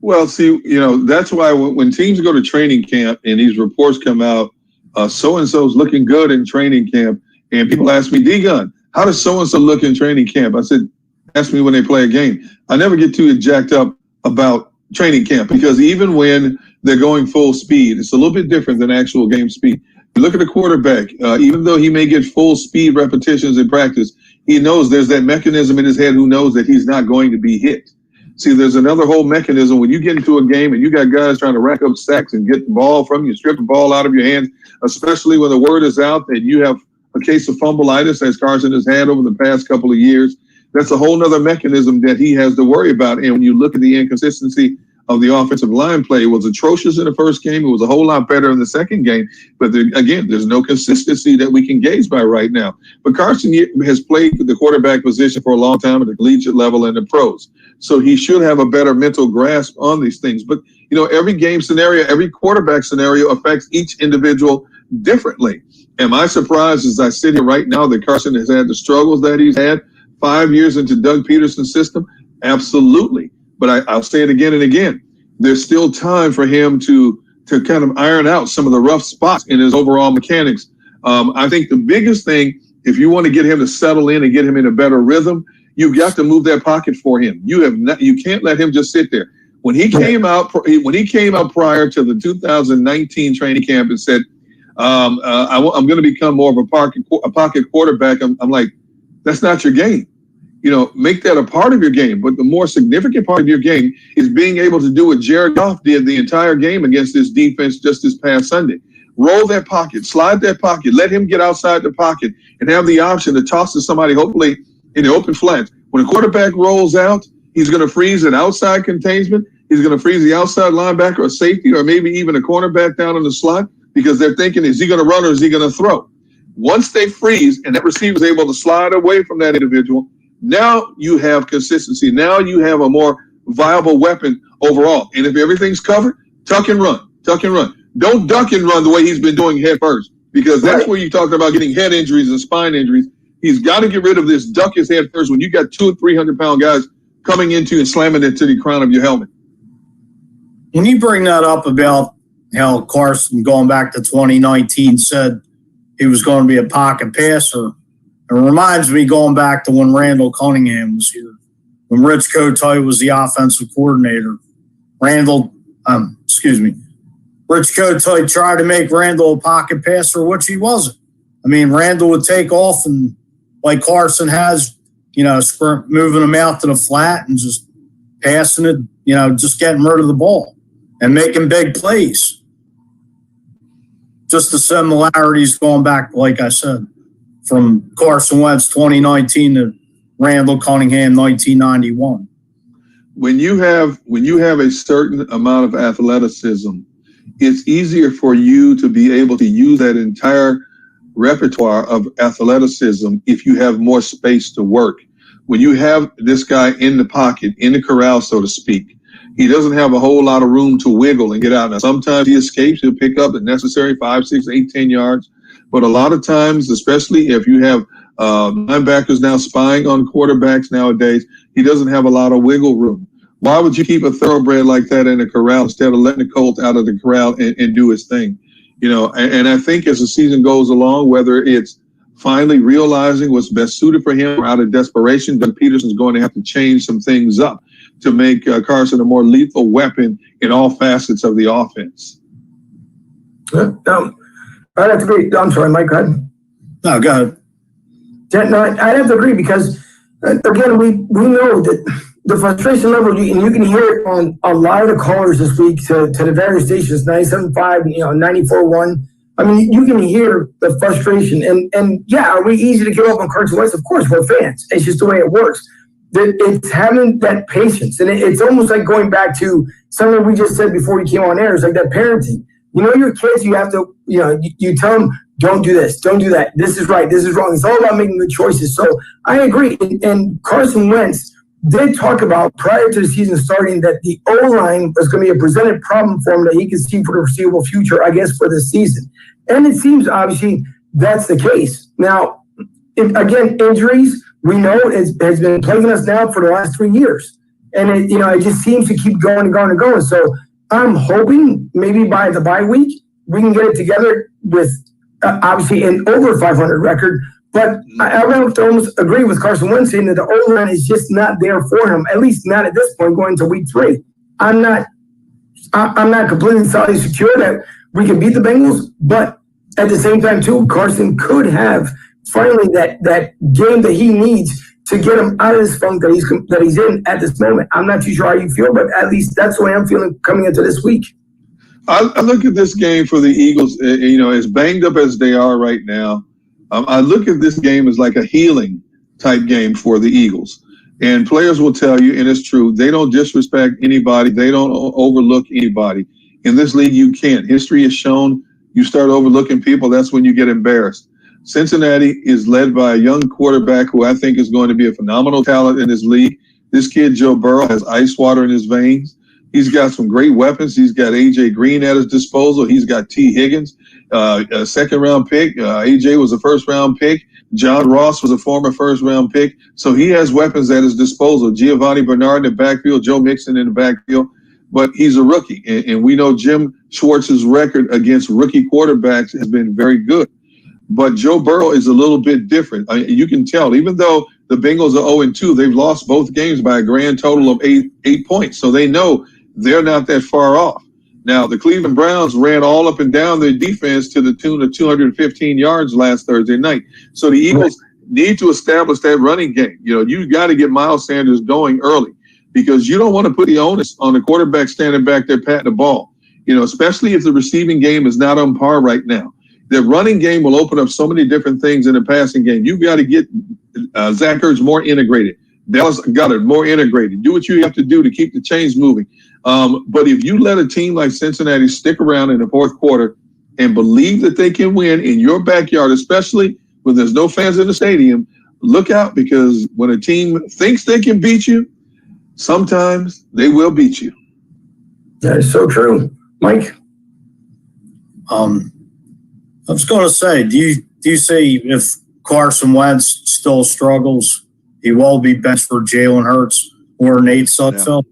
Well, see, that's why when teams go to training camp and these reports come out, so-and-so's looking good in training camp, and people ask me, D-Gun, how does so-and-so look in training camp? I said, ask me when they play a game. I never get too jacked up about training camp, because even when they're going full speed, it's a little bit different than actual game speed. You look at a quarterback, even though he may get full speed repetitions in practice, he knows there's that mechanism in his head who knows that he's not going to be hit. See, there's another whole mechanism when you get into a game and you got guys trying to rack up sacks and get the ball from you, strip the ball out of your hands, especially when the word is out that you have a case of fumbleitis, as Carson has had over the past couple of years. That's a whole nother mechanism that he has to worry about. And when you look at the inconsistency of the offensive line play, it was atrocious in the first game. It was a whole lot better in the second game. But again, there's no consistency that we can gauge by right now. But Carson has played the quarterback position for a long time at the collegiate level and the pros. So he should have a better mental grasp on these things. But, every game scenario, every quarterback scenario affects each individual differently. Am I surprised as I sit here right now that Carson has had the struggles that he's had 5 years into Doug Peterson's system? Absolutely. But I'll say it again and again. There's still time for him to to kind of iron out some of the rough spots in his overall mechanics. I think the biggest thing, if you want to get him to settle in and get him in a better rhythm, you've got to move that pocket for him. You can't let him just sit there. When he came out prior to the 2019 training camp and said, I'm going to become more of a pocket quarterback, I'm like, that's not your game. Make that a part of your game. But the more significant part of your game is being able to do what Jared Goff did the entire game against this defense just this past Sunday. Roll that pocket, slide that pocket, let him get outside the pocket and have the option to toss to somebody, hopefully in the open flat. When a quarterback rolls out, he's going to freeze an outside containment. He's going to freeze the outside linebacker or safety or maybe even a cornerback down in the slot because they're thinking, is he going to run or is he going to throw? Once they freeze and that receiver is able to slide away from that individual, now you have consistency. Now you have a more viable weapon overall. And if everything's covered, tuck and run. Don't duck and run the way he's been doing head first, because that's where you talk about getting head injuries and spine injuries. He's got to get rid of this duck his head first when you got 200 or 300 pound guys coming into and slamming into the crown of your helmet. When you bring that up about how Carson going back to 2019 said he was going to be a pocket passer, it reminds me going back to when Randall Cunningham was here, when Rich Kotite was the offensive coordinator. Rich Kotite tried to make Randall a pocket passer, which he wasn't. I mean, Randall would take off and, like Carson has, moving him out to the flat and just passing it, just getting rid of the ball and making big plays. Just the similarities going back, like I said, from Carson Wentz 2019 to Randall Cunningham 1991. When you have a certain amount of athleticism, it's easier for you to be able to use that entire repertoire of athleticism if you have more space to work. When you have this guy in the pocket, in the corral, so to speak, he doesn't have a whole lot of room to wiggle and get out. Now, sometimes he escapes, he'll pick up the necessary 5, 6, 8, 10 yards. But a lot of times, especially if you have linebackers now spying on quarterbacks nowadays, he doesn't have a lot of wiggle room. Why would you keep a thoroughbred like that in the corral instead of letting the colt out of the corral and do his thing? And I think as the season goes along, whether it's finally realizing what's best suited for him or out of desperation, Doug Peterson's going to have to change some things up to make Carson a more lethal weapon in all facets of the offense. I'd have to agree. I'm sorry, Mike, go ahead. No, go ahead. No, I'd have to agree because, again, we know that the frustration level, and you can hear it on a lot of the callers this week to the various stations, 97.5, 94.1. I mean, you can hear the frustration. And yeah, are we easy to give up on Carson Wentz? Of course, we're fans. It's just the way it works. It's having that patience. And it's almost like going back to something we just said before you came on air. It's like that parenting. Your kids, you have to, you tell them, don't do this, don't do that. This is right, this is wrong. It's all about making good choices. So I agree. And Carson Wentz did talk about prior to the season starting that the O-line was going to be a presented problem for him that he could see for the foreseeable future, I guess, for this season. And it seems, obviously, that's the case. Now, again, injuries, we know has been plaguing us now for the last 3 years. And, it just seems to keep going and going and going. So I'm hoping maybe by the bye week, we can get it together with, obviously, an over 500 record. But I would have to almost agree with Carson Wentz saying that the O-line is just not there for him, at least not at this point going into week 3. I'm not completely solidly secure that we can beat the Bengals, but at the same time, too, Carson could have finally that game that he needs to get him out of this funk that he's in at this moment. I'm not too sure how you feel, but at least that's the way I'm feeling coming into this week. I look at this game for the Eagles, as banged up as they are right now. I look at this game as like a healing type game for the Eagles. And players will tell you, and it's true, they don't disrespect anybody. They don't overlook anybody. In this league, you can't. History has shown you start overlooking people, that's when you get embarrassed. Cincinnati is led by a young quarterback who I think is going to be a phenomenal talent in this league. This kid, Joe Burrow, has ice water in his veins. He's got some great weapons. He's got A.J. Green at his disposal. He's got T. Higgins, a second-round pick. A.J. was a first-round pick. John Ross was a former first-round pick. So he has weapons at his disposal. Giovanni Bernard in the backfield, Joe Mixon in the backfield. but he's a rookie. And we know Jim Schwartz's record against rookie quarterbacks has been very good. But Joe Burrow is a little bit different. You can tell, even though the Bengals are 0-2, they've lost both games by a grand total of eight points. So they know they're not that far off. Now, the Cleveland Browns ran all up and down their defense to the tune of 215 yards last Thursday night. So the Eagles need to establish that running game. You got to get Miles Sanders going early, because you don't want to put the onus on the quarterback standing back there patting the ball, especially if the receiving game is not on par right now. The running game will open up so many different things in the passing game. You've got to get Zach Ertz more integrated. Dallas Goedert more integrated. Do what you have to do to keep the chains moving. But if you let a team like Cincinnati stick around in the fourth quarter and believe that they can win in your backyard, especially when there's no fans in the stadium, look out, because when a team thinks they can beat you, sometimes they will beat you. That is so true. Mike? I was going to say, do you see if Carson Wentz still struggles, he will be benched for Jalen Hurts or Nate Sudfeld?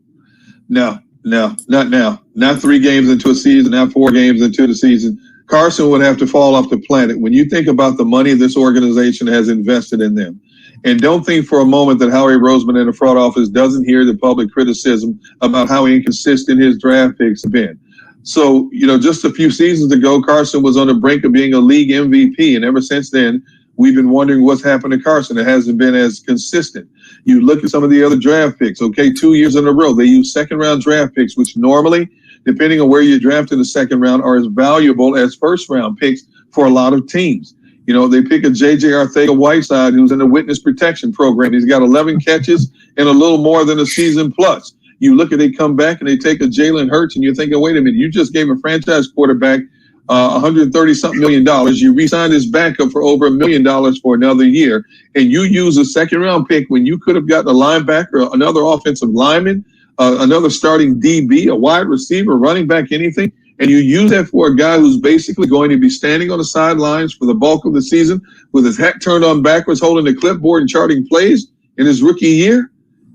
No, not now. Not 3 games into a season, not 4 games into the season. Carson would have to fall off the planet. When you think about the money this organization has invested in them, and don't think for a moment that Howie Roseman and the front office doesn't hear the public criticism about how inconsistent his draft picks have been. So, just a few seasons ago, Carson was on the brink of being a league MVP. And ever since then, we've been wondering what's happened to Carson. It hasn't been as consistent. You look at some of the other draft picks, 2 years in a row, they use second-round draft picks, which normally, depending on where you draft in the second round, are as valuable as first-round picks for a lot of teams. They pick a J.J. Arcega-Whiteside who's in the witness protection program. He's got 11 catches and a little more than a season plus. You look at they come back and they take a Jalen Hurts, and you're thinking, wait a minute, you just gave a franchise quarterback $130-something million. You re-signed his backup for over $1 million for another year, and you use a second-round pick when you could have gotten a linebacker, another offensive lineman, another starting DB, a wide receiver, running back, anything, and you use that for a guy who's basically going to be standing on the sidelines for the bulk of the season with his hat turned on backwards, holding the clipboard and charting plays in his rookie year.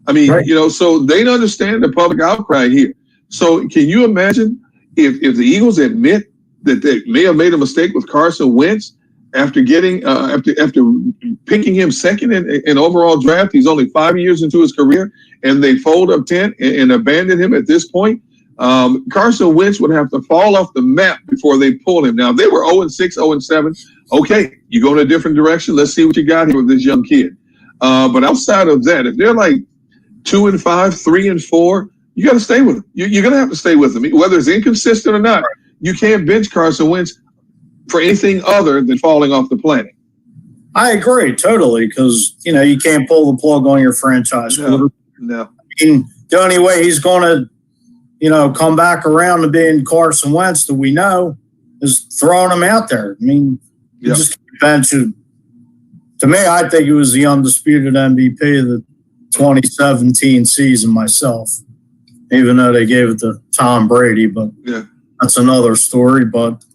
I mean, right. So they don't understand the public outcry here. So can you imagine if the Eagles admit that they may have made a mistake with Carson Wentz after getting after picking him second in overall draft? He's only 5 years into his career, and they fold up 10 and abandon him at this point. Carson Wentz would have to fall off the map before they pull him. Now, if they were 0-6, 0-7, okay, you go in a different direction. Let's see what you got here with this young kid. But outside of that, if they're like 2-5, 3-4, you got to stay with him. You're going to have to stay with him, whether it's inconsistent or not. You can't bench Carson Wentz for anything other than falling off the planet. I agree totally, because you can't pull the plug on your franchise. No. I mean, the only way he's going to come back around to being Carson Wentz that we know is throwing him out there. I mean, you just can't bench him. To me, I think he was the undisputed MVP of the 2017 season myself, even though they gave it to Tom Brady, but that's another story. But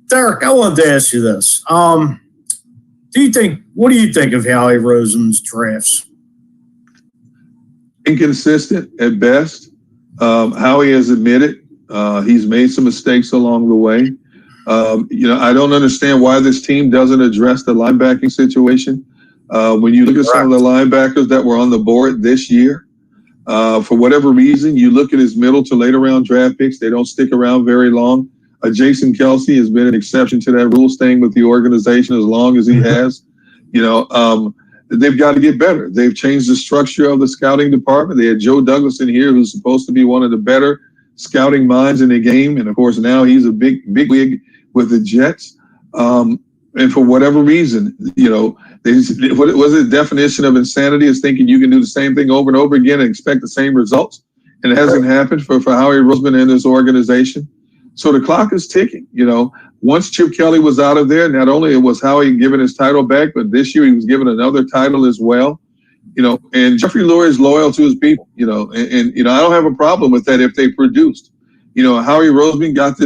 Derek, I wanted to ask you this. What do you think of Howie Roseman's drafts? Inconsistent at best. Howie has admitted he's made some mistakes along the way. I don't understand why this team doesn't address the linebacking situation. When you look at some of the linebackers that were on the board this year, for whatever reason, you look at his middle to later round draft picks, they don't stick around very long. Jason Kelce has been an exception to that rule, staying with the organization as long as he has. They've got to get better. They've changed the structure of the scouting department. They had Joe Douglas in here, who's supposed to be one of the better scouting minds in the game. And, of course, now he's a big wig with the Jets. And for whatever reason, what was the definition of insanity is thinking you can do the same thing over and over again and expect the same results. And it hasn't happened for Howie Roseman and his organization. So the clock is ticking. Once Chip Kelly was out of there, not only was Howie given his title back, but this year he was given another title as well. And Jeffrey Lurie is loyal to his people, and I don't have a problem with that if they produced. Howie Roseman got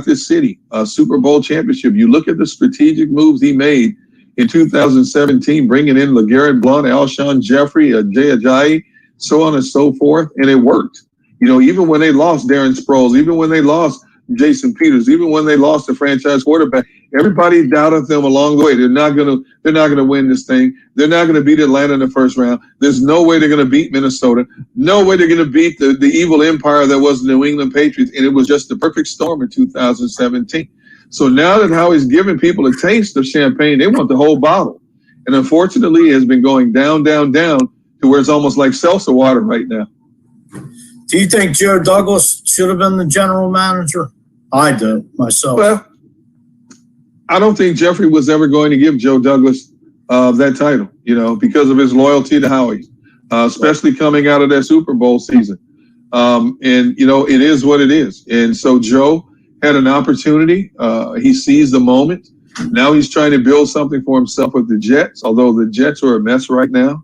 this city a Super Bowl championship. You look at the strategic moves he made in 2017, bringing in LeGarrette Blount, Alshon Jeffrey, Jay Ajayi, so on and so forth, and it worked. You know, even when they lost Darren Sproles, even when they lost Jason Peters, even when they lost the franchise quarterback, everybody doubted them along the way. They're not gonna win this thing. They're not gonna beat Atlanta in the first round. There's no way they're gonna beat Minnesota. No way they're gonna beat the evil empire that was the New England Patriots. And it was just the perfect storm in 2017. So now that Howie's giving people a taste of champagne, they want the whole bottle. And unfortunately, it has been going down, down, down to where it's almost like seltzer water right now. Do you think Joe Douglas should have been the general manager? I do, myself. Well, I don't think Jeffrey was ever going to give Joe Douglas that title, you know, because of his loyalty to Howie, especially coming out of that Super Bowl season. And, you know, it is what it is. And so Joe had an opportunity. He seized the moment. Now he's trying to build something for himself with the Jets, although the Jets are a mess right now.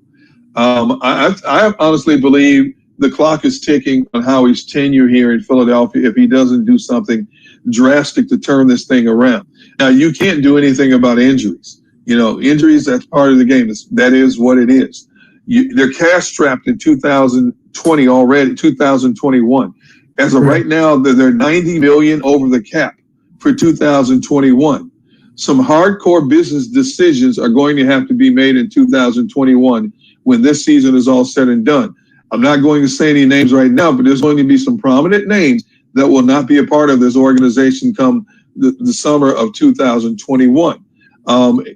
I honestly believe the clock is ticking on Howie's tenure here in Philadelphia if he doesn't do something drastic to turn this thing around. Now, you can't do anything about injuries. You know, injuries, that's part of the game. That is what it is. They're cash strapped in 2020 already, 2021. As of right now, they're $90 million over the cap for 2021. Some hardcore business decisions are going to have to be made in 2021 when this season is all said and done. I'm not going to say any names right now, but there's going to be some prominent names that will not be a part of this organization come the summer of 2021.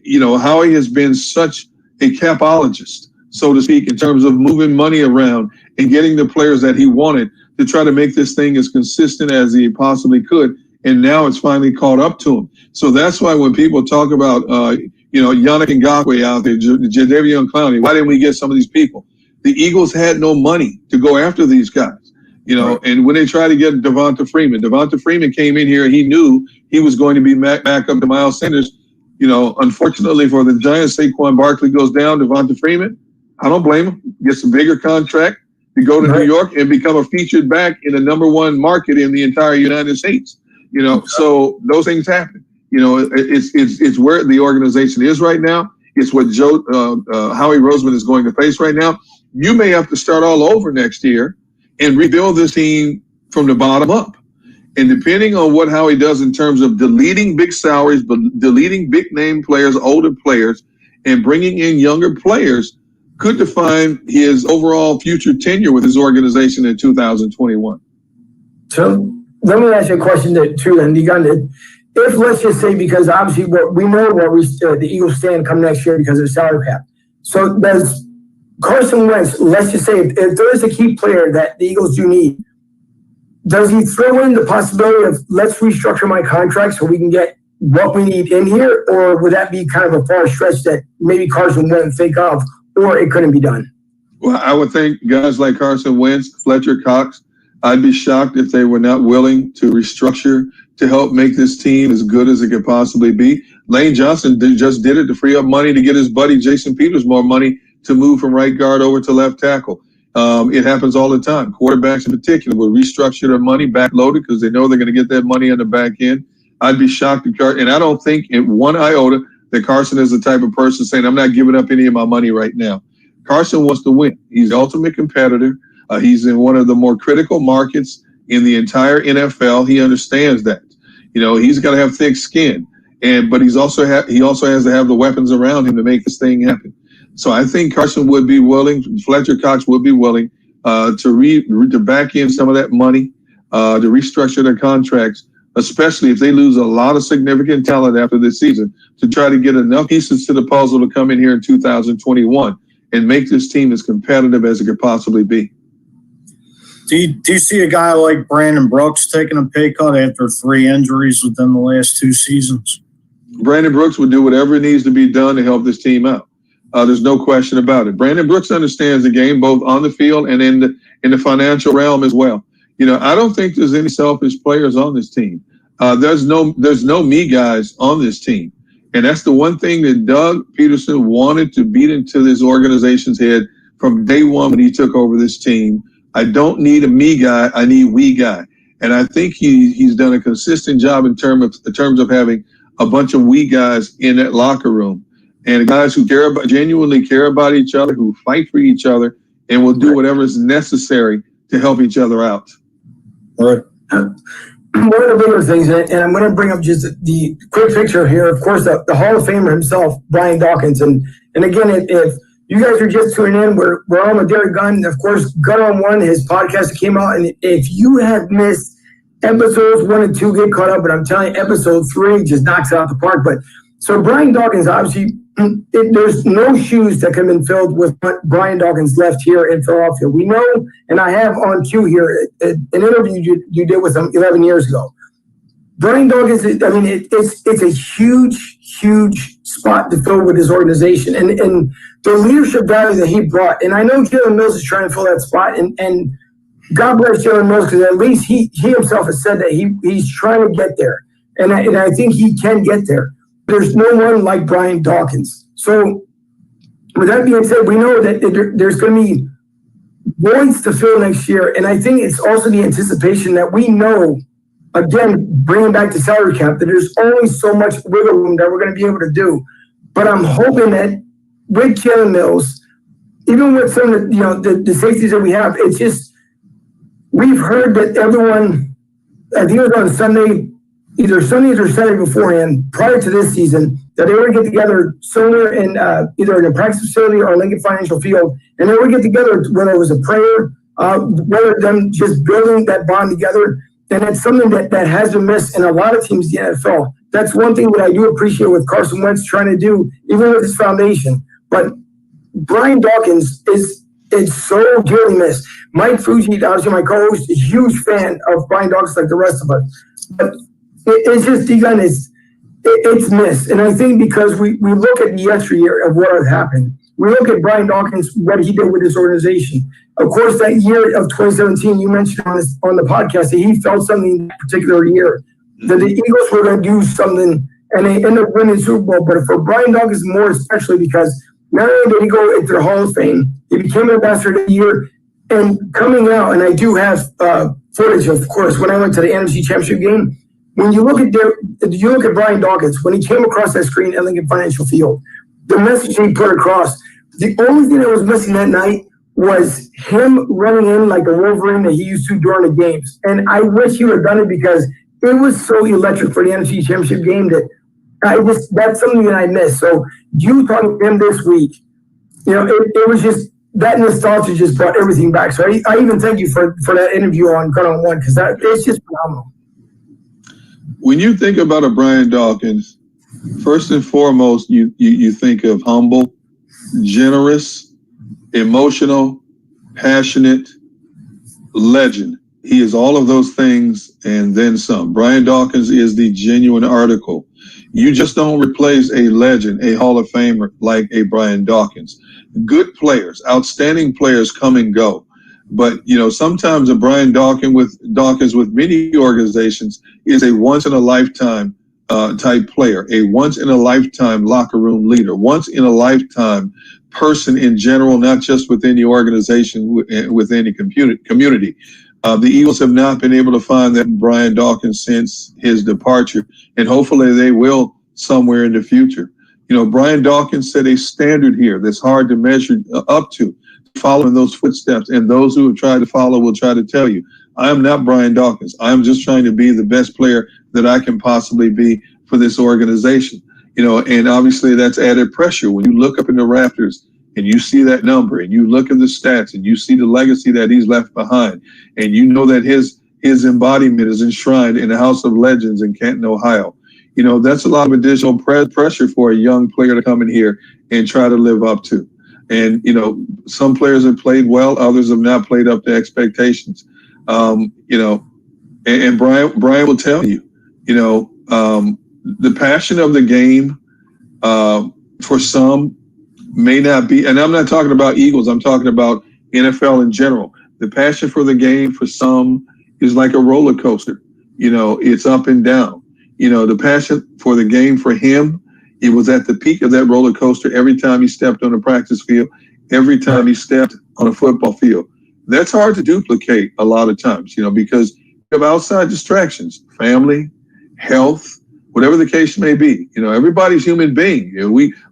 You know, Howie has been such a capologist, so to speak, in terms of moving money around and getting the players that he wanted to try to make this thing as consistent as he possibly could. And now it's finally caught up to him. So that's why when people talk about, you know, Yannick Ngakoue out there, Jadeveon Clowney, why didn't we get some of these people? The Eagles had no money to go after these guys, you know, and when they tried to get Devonta Freeman came in here. He knew he was going to be back up to Miles Sanders. You know, unfortunately for the Giants, Saquon Barkley goes down. Devonta Freeman, I don't blame him. Gets a bigger contract to go to New York and become a featured back in the #1 market in the entire United States. You know, so those things happen. You know, it's where the organization is right now. It's what Howie Roseman is going to face right now. You may have to start all over next year and rebuild this team from the bottom up. And depending on what Howie does in terms of deleting big salaries, but deleting big name players, older players, and bringing in younger players could define his overall future tenure with his organization in 2021. So let me ask you a question too, then. If, let's just say, because obviously we know where the Eagles stand come next year because of the salary cap. So does Carson Wentz, let's just say, if there is a key player that the Eagles do need, does he throw in the possibility of let's restructure my contract so we can get what we need in here? Or would that be kind of a far stretch that maybe Carson wouldn't think of, or it couldn't be done? Well, I would think guys like Carson Wentz, Fletcher Cox, I'd be shocked if they were not willing to restructure to help make this team as good as it could possibly be. Lane Johnson just did it to free up money to get his buddy Jason Peters more money to move from right guard over to left tackle. It happens all the time. Quarterbacks in particular will restructure their money backloaded because they know they're going to get that money on the back end. I'd be shocked if and I don't think in one iota that Carson is the type of person saying, I'm not giving up any of my money right now. Carson wants to win. He's the ultimate competitor. He's in one of the more critical markets in the entire NFL. He understands that. You know, he's got to have thick skin, but he also has to have the weapons around him to make this thing happen. So I think Carson would be willing, Fletcher Cox would be willing to back in some of that money, to restructure their contracts, especially if they lose a lot of significant talent after this season, to try to get enough pieces to the puzzle to come in here in 2021 and make this team as competitive as it could possibly be. Do you see a guy like Brandon Brooks taking a pay cut after 3 injuries within the last 2 seasons? Brandon Brooks would do whatever needs to be done to help this team out. There's no question about it. Brandon Brooks understands the game both on the field and in the financial realm as well. You know, I don't think there's any selfish players on this team. There's no me guys on this team. And that's the one thing that Doug Peterson wanted to beat into this organization's head from day one when he took over this team. I don't need a me guy. I need we guy. And I think he's done a consistent job in terms of having a bunch of we guys in that locker room. And guys who genuinely care about each other, who fight for each other, and will do whatever is necessary to help each other out. All right. One of the bigger things, and I'm going to bring up just the quick picture here, of course, the Hall of Famer himself, Brian Dawkins. And again, if you guys are just tuning in, we're on with Derek Gunn. Of course, Gun on One, his podcast came out. And if you have missed episodes 1 and 2, get caught up. But I'm telling you, episode 3 just knocks it out the park. But so Brian Dawkins, obviously, there's no shoes that can have been filled with what Brian Dawkins left here in Philadelphia. We know, and I have on cue here, an interview you did with him 11 years ago. Brian Dawkins, it's a huge spot to fill with his organization. And the leadership value that he brought, and I know Jalen Mills is trying to fill that spot, and God bless Jalen Mills, because at least he himself has said that he's trying to get there. And I think he can get there. There's no one like Brian Dawkins. So with that being said, we know that there's going to be voids to fill next year. And I think it's also the anticipation that we know, again, bringing back the salary cap, that there's only so much wiggle room that we're going to be able to do. But I'm hoping that with Jalen Mills, even with some of the safeties that we have, it's just, we've heard that everyone, I think it was on Sunday, either Sundays or Saturday beforehand, prior to this season, that they would get together somewhere in either in a practice facility or Lincoln Financial Field, and they would get together, whether it was a prayer, whether them just building that bond together. And it's something that has been missed in a lot of teams in the NFL. That's one thing that I do appreciate with Carson Wentz trying to do, even with his foundation. But Brian Dawkins is so dearly missed. Mike Fuji, obviously my co-host, is a huge fan of Brian Dawkins like the rest of us. But it's just, it's missed. And I think because we look at the yesteryear of what has happened, we look at Brian Dawkins, what he did with his organization. Of course, that year of 2017, you mentioned on the podcast that he felt something that particular year, that the Eagles were going to do something, and they ended up winning the Super Bowl. But for Brian Dawkins, more especially because not only did he go into the Hall of Fame, he became an ambassador of the year. And coming out, and I do have footage, of course, when I went to the NFC Championship game. When you look at Brian Dawkins, when he came across that screen at Lincoln Financial Field, the message he put across, the only thing that was missing that night was him running in like a Wolverine that he used to during the games. And I wish he would have done it because it was so electric for the NFC Championship game that that's something that I missed. So you talking to him this week, it was just, that nostalgia just brought everything back. So I even thank you for that interview on Gun on One, because it's just phenomenal. When you think about a Brian Dawkins, first and foremost, you think of humble, generous, emotional, passionate, legend. He is all of those things and then some. Brian Dawkins is the genuine article. You just don't replace a legend, a Hall of Famer like a Brian Dawkins. Good players, outstanding players come and go. But, sometimes a Brian Dawkins with many organizations is a once-in-a-lifetime type player, a once-in-a-lifetime locker room leader, once-in-a-lifetime person in general, not just within the organization, within the community. The Eagles have not been able to find that Brian Dawkins since his departure, and hopefully they will somewhere in the future. Brian Dawkins set a standard here that's hard to measure up to, following those footsteps, and those who have tried to follow will try to tell you, I am not Brian Dawkins. I'm just trying to be the best player that I can possibly be for this organization. And obviously that's added pressure when you look up in the rafters and you see that number and you look at the stats and you see the legacy that he's left behind, and you know that his embodiment is enshrined in the House of Legends in Canton, Ohio. That's a lot of additional pressure for a young player to come in here and try to live up to. And, some players have played well, others have not played up to expectations. And Brian will tell you, the passion of the game for some may not be, and I'm not talking about Eagles, I'm talking about NFL in general. The passion for the game for some is like a roller coaster. It's up and down. The passion for the game for him, it was at the peak of that roller coaster every time he stepped on a practice field, every time he stepped on a football field. That's hard to duplicate a lot of times, because you have outside distractions, family, health, whatever the case may be. Everybody's human being.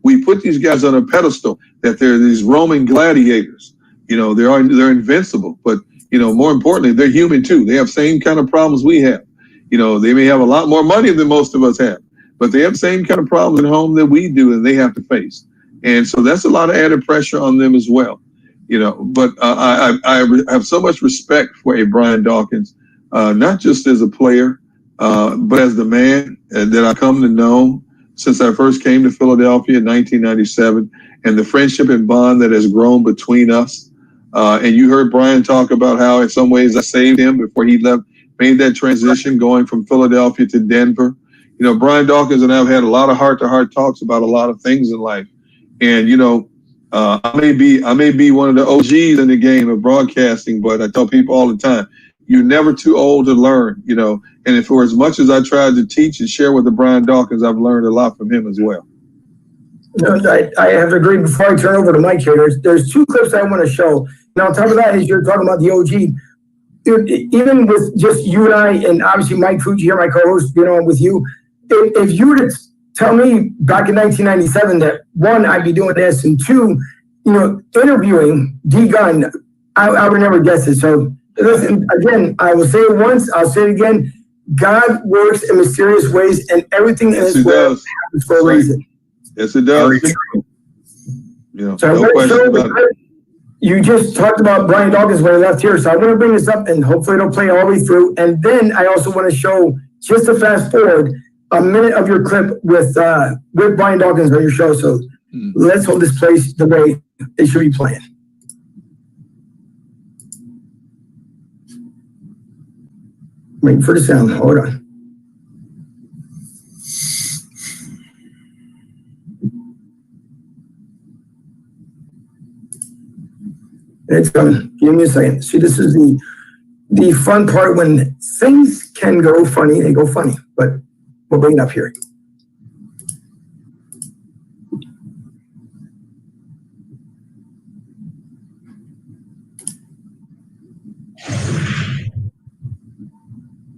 We put these guys on a pedestal that they're these Roman gladiators. They're invincible. But, more importantly, they're human too. They have same kind of problems we have. They may have a lot more money than most of us have, but they have the same kind of problems at home that we do and they have to face. And so that's a lot of added pressure on them as well. But I have so much respect for a Brian Dawkins, not just as a player, but as the man that I come to know since I first came to Philadelphia in 1997, and the friendship and bond that has grown between us. And you heard Brian talk about how in some ways I saved him before he made that transition going from Philadelphia to Denver. Brian Dawkins and I have had a lot of heart-to-heart talks about a lot of things in life. And, I may be one of the OGs in the game of broadcasting, but I tell people all the time, you're never too old to learn, and for as much as I tried to teach and share with the Brian Dawkins, I've learned a lot from him as well. No, I have to agree. Before I turn over to Mike here, there's two clips I want to show. Now, on top of that, as you're talking about the OG, dude, even with just you and I, and obviously Mike Fuji here, my co-host, with you, if you were to tell me back in 1997 that one, I'd be doing this, and two, interviewing D Gunn, I would never guess it. So listen, again, I will say it once, I'll say it again. God works in mysterious ways, and everything in this world happens for a reason. Yes, it does. So no question about it. You just talked about Brian Dawkins when he left here, so I want to bring this up, and hopefully it'll play all the way through. And then I also want to show, just to fast forward, a minute of your clip with Brian Dawkins on your show. So let's hold this place the way it should be playing. Wait for the sound. Hold on. It's coming. Give me a second. See, this is the fun part. When things can go funny, they go funny. But we'll bring it up here.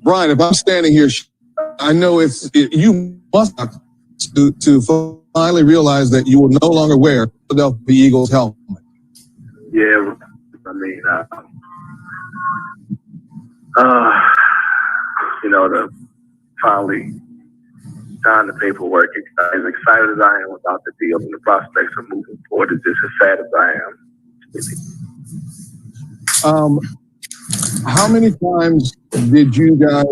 Brian, if I'm standing here, I know you must have to finally realize that you will no longer wear Philadelphia Eagles helmet. Yeah, I mean, to finally sign the paperwork, as excited as I am about the deal and the prospects of moving forward, is just as sad as I am. How many times did you guys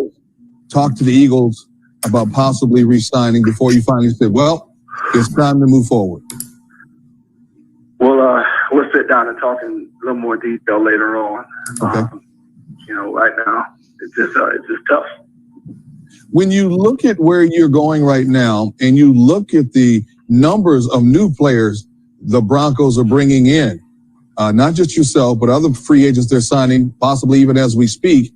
talk to the Eagles about possibly re-signing before you finally said, well, it's time to move forward? Well, we'll sit down and talk in a little more detail later on. Okay. Right now, it's just tough. When you look at where you're going right now and you look at the numbers of new players the Broncos are bringing in, not just yourself, but other free agents they're signing, possibly even as we speak,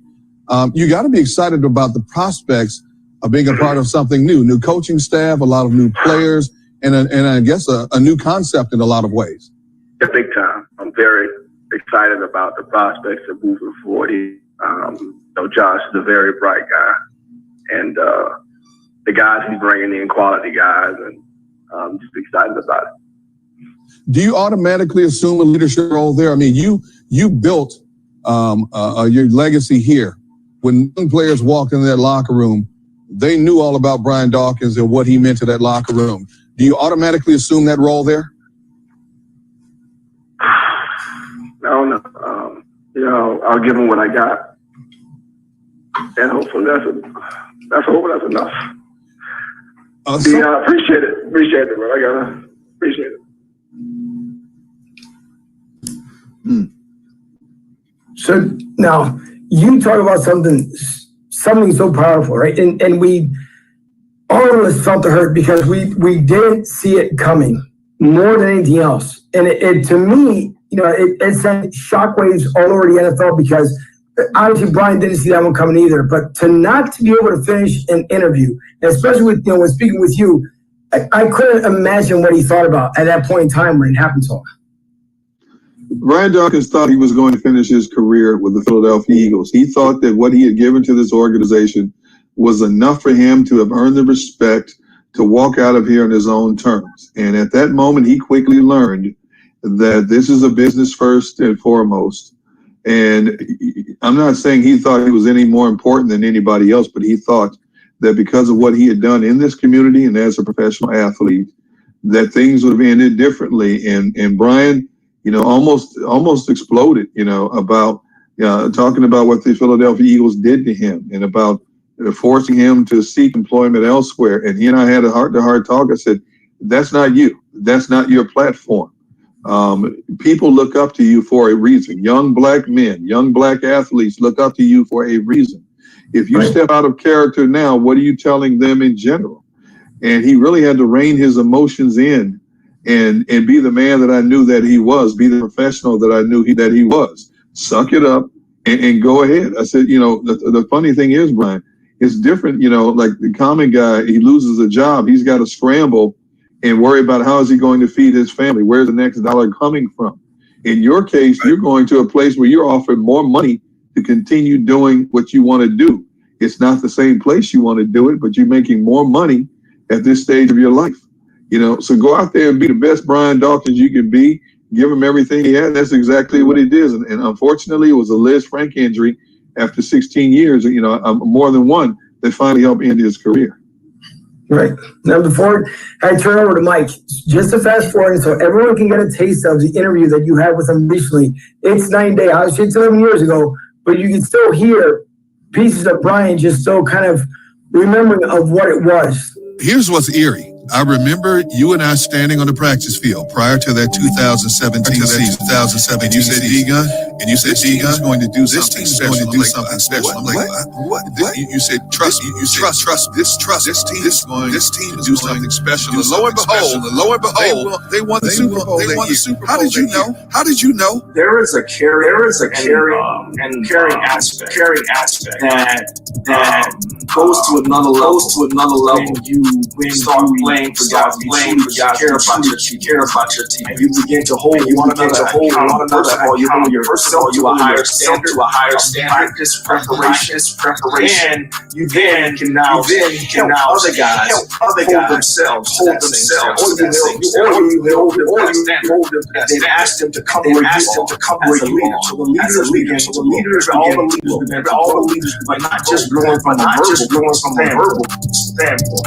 you got to be excited about the prospects of being a part of something new coaching staff, a lot of new players, and I guess a new concept in a lot of ways. Yeah, big time. I'm very excited about the prospects of moving forward. Josh is a very bright guy, and the guys he's bringing in, quality guys, and I'm just excited about it. Do you automatically assume a leadership role there? I mean, you built your legacy here. When young players walk in that locker room, they knew all about Brian Dawkins and what he meant to that locker room. Do you automatically assume that role there? No. I'll give him what I got, and hopefully that's enough. Yeah, appreciate it, bro. I gotta appreciate it. So now you talk about something so powerful, right? And we all of us felt the hurt because we didn't see it coming more than anything else. And it to me, it sent shockwaves all over the NFL because obviously Brian didn't see that one coming either. But to be able to finish an interview, and especially with when speaking with you, I couldn't imagine what he thought about at that point in time when it happened to him. Brian Dawkins thought he was going to finish his career with the Philadelphia Eagles. He thought that what he had given to this organization was enough for him to have earned the respect to walk out of here on his own terms. And at that moment, he quickly learned that this is a business first and foremost. And I'm not saying he thought he was any more important than anybody else, but he thought that because of what he had done in this community and as a professional athlete, that things would have ended differently. And Brian, almost exploded, about talking about what the Philadelphia Eagles did to him and about forcing him to seek employment elsewhere. And he and I had a heart-to-heart talk. I said, that's not you. That's not your platform. People look up to you for a reason. Young black men, young black athletes look up to you for a reason. If you step out of character now, what are you telling them in general? And he really had to rein his emotions in and be the man that I knew that he was, be the professional that I knew that he was. Suck it up and go ahead. I said, the funny thing is, Brian, it's different, like the common guy, he loses a job, he's got to scramble and worry about how is he going to feed his family? Where's the next dollar coming from? In your case, you're going to a place where you're offered more money to continue doing what you want to do. It's not the same place you want to do it, but you're making more money at this stage of your life. So go out there and be the best Brian Dawkins you can be. Give him everything he had. That's exactly what he did. And unfortunately, it was a Liz Frank injury after 16 years, more than one that finally helped end his career. Right. Now, before I turn over to Mike, just to fast forward so everyone can get a taste of the interview that you had with him recently. It's 9 days. Obviously, it's 11 years ago, but you can still hear pieces of Brian just so kind of remembering of what it was. Here's what's eerie. I remember you and I standing on the practice field prior to that 2017 season. And you said, D-Gun, is going to do something special. I'm like, what? You said, trust me. You said, trust this team is going to do something special. And lo and behold, they won the Super Bowl. How did you know? There is a caring aspect that goes to another level. When you start playing for guys, you care about your team. And you begin to hold one another accountable. First of all, you hold yourself to a higher standard. Practice, preparation, and you then can now help other guys hold themselves. Or you ask them to come where you are as a leader. So the leaders, all the leaders, but not just going from a verbal standpoint.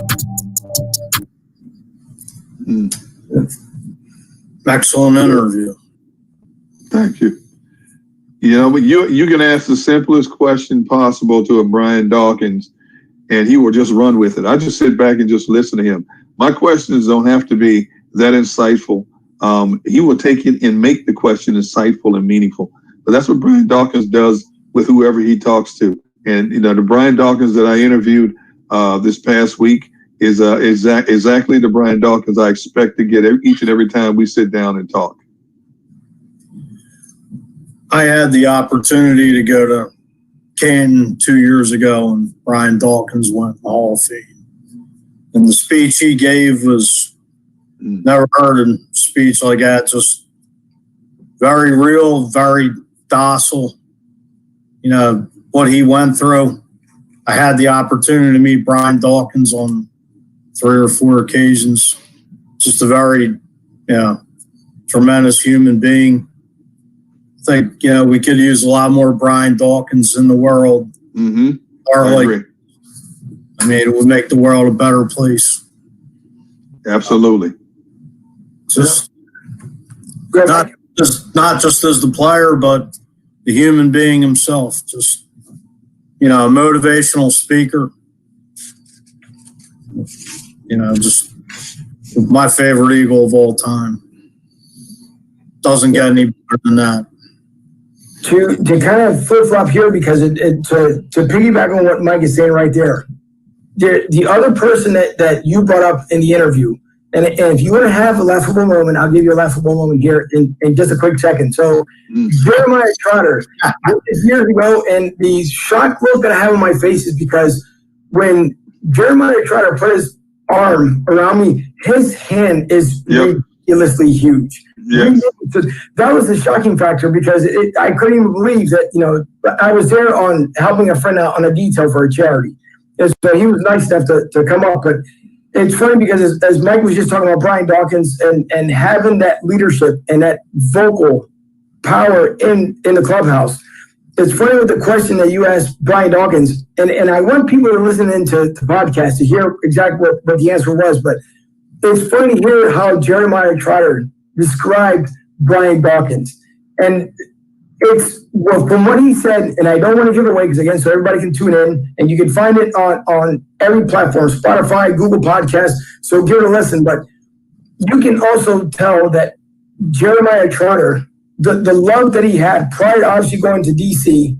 Excellent interview. Thank you. But you can ask the simplest question possible to a Brian Dawkins, and he will just run with it. I just sit back and just listen to him. My questions don't have to be that insightful. He will take it and make the question insightful and meaningful. But that's what Brian Dawkins does with whoever he talks to. And the Brian Dawkins that I interviewed this past week is exactly the Brian Dawkins I expect to get each and every time we sit down and talk. I had the opportunity to go to Canton 2 years ago, and Brian Dawkins went in the Hall of Fame. And the speech he gave was never heard a speech like that. Just very real, very docile. What he went through. I had the opportunity to meet Brian Dawkins on 3 or 4 occasions. Just a very, tremendous human being. I think, we could use a lot more Brian Dawkins in the world. Mm-hmm. It would make the world a better place. Absolutely. Just not just as the player, but the human being himself. Just, a motivational speaker. Just my favorite Eagle of all time. Doesn't get any better than that. To kind of flip-flop here, because to piggyback on what Mike is saying right there, the other person that you brought up in the interview, and if you want to have a laughable moment, I'll give you a laughable moment here in just a quick second. So Jeremiah Trotter, years ago, and the shocked look that I have on my face is because when Jeremiah Trotter put his arm around me, his hand is ridiculously huge. Yes. So that was the shocking factor, because I couldn't even believe that, I was there on helping a friend out on a detail for a charity. And so he was nice enough to come up. But it's funny because as Mike was just talking about Brian Dawkins and having that leadership and that vocal power in the clubhouse. It's funny with the question that you asked Brian Dawkins, and I want people to listen into the podcast to hear exactly what the answer was, but it's funny to hear how Jeremiah Trotter described Brian Dawkins. And it's, well, from what he said, and I don't want to give it away because, again, so everybody can tune in, and you can find it on every platform, Spotify, Google Podcasts, so give it a listen. But you can also tell that Jeremiah Trotter, the love that he had prior to obviously going to DC,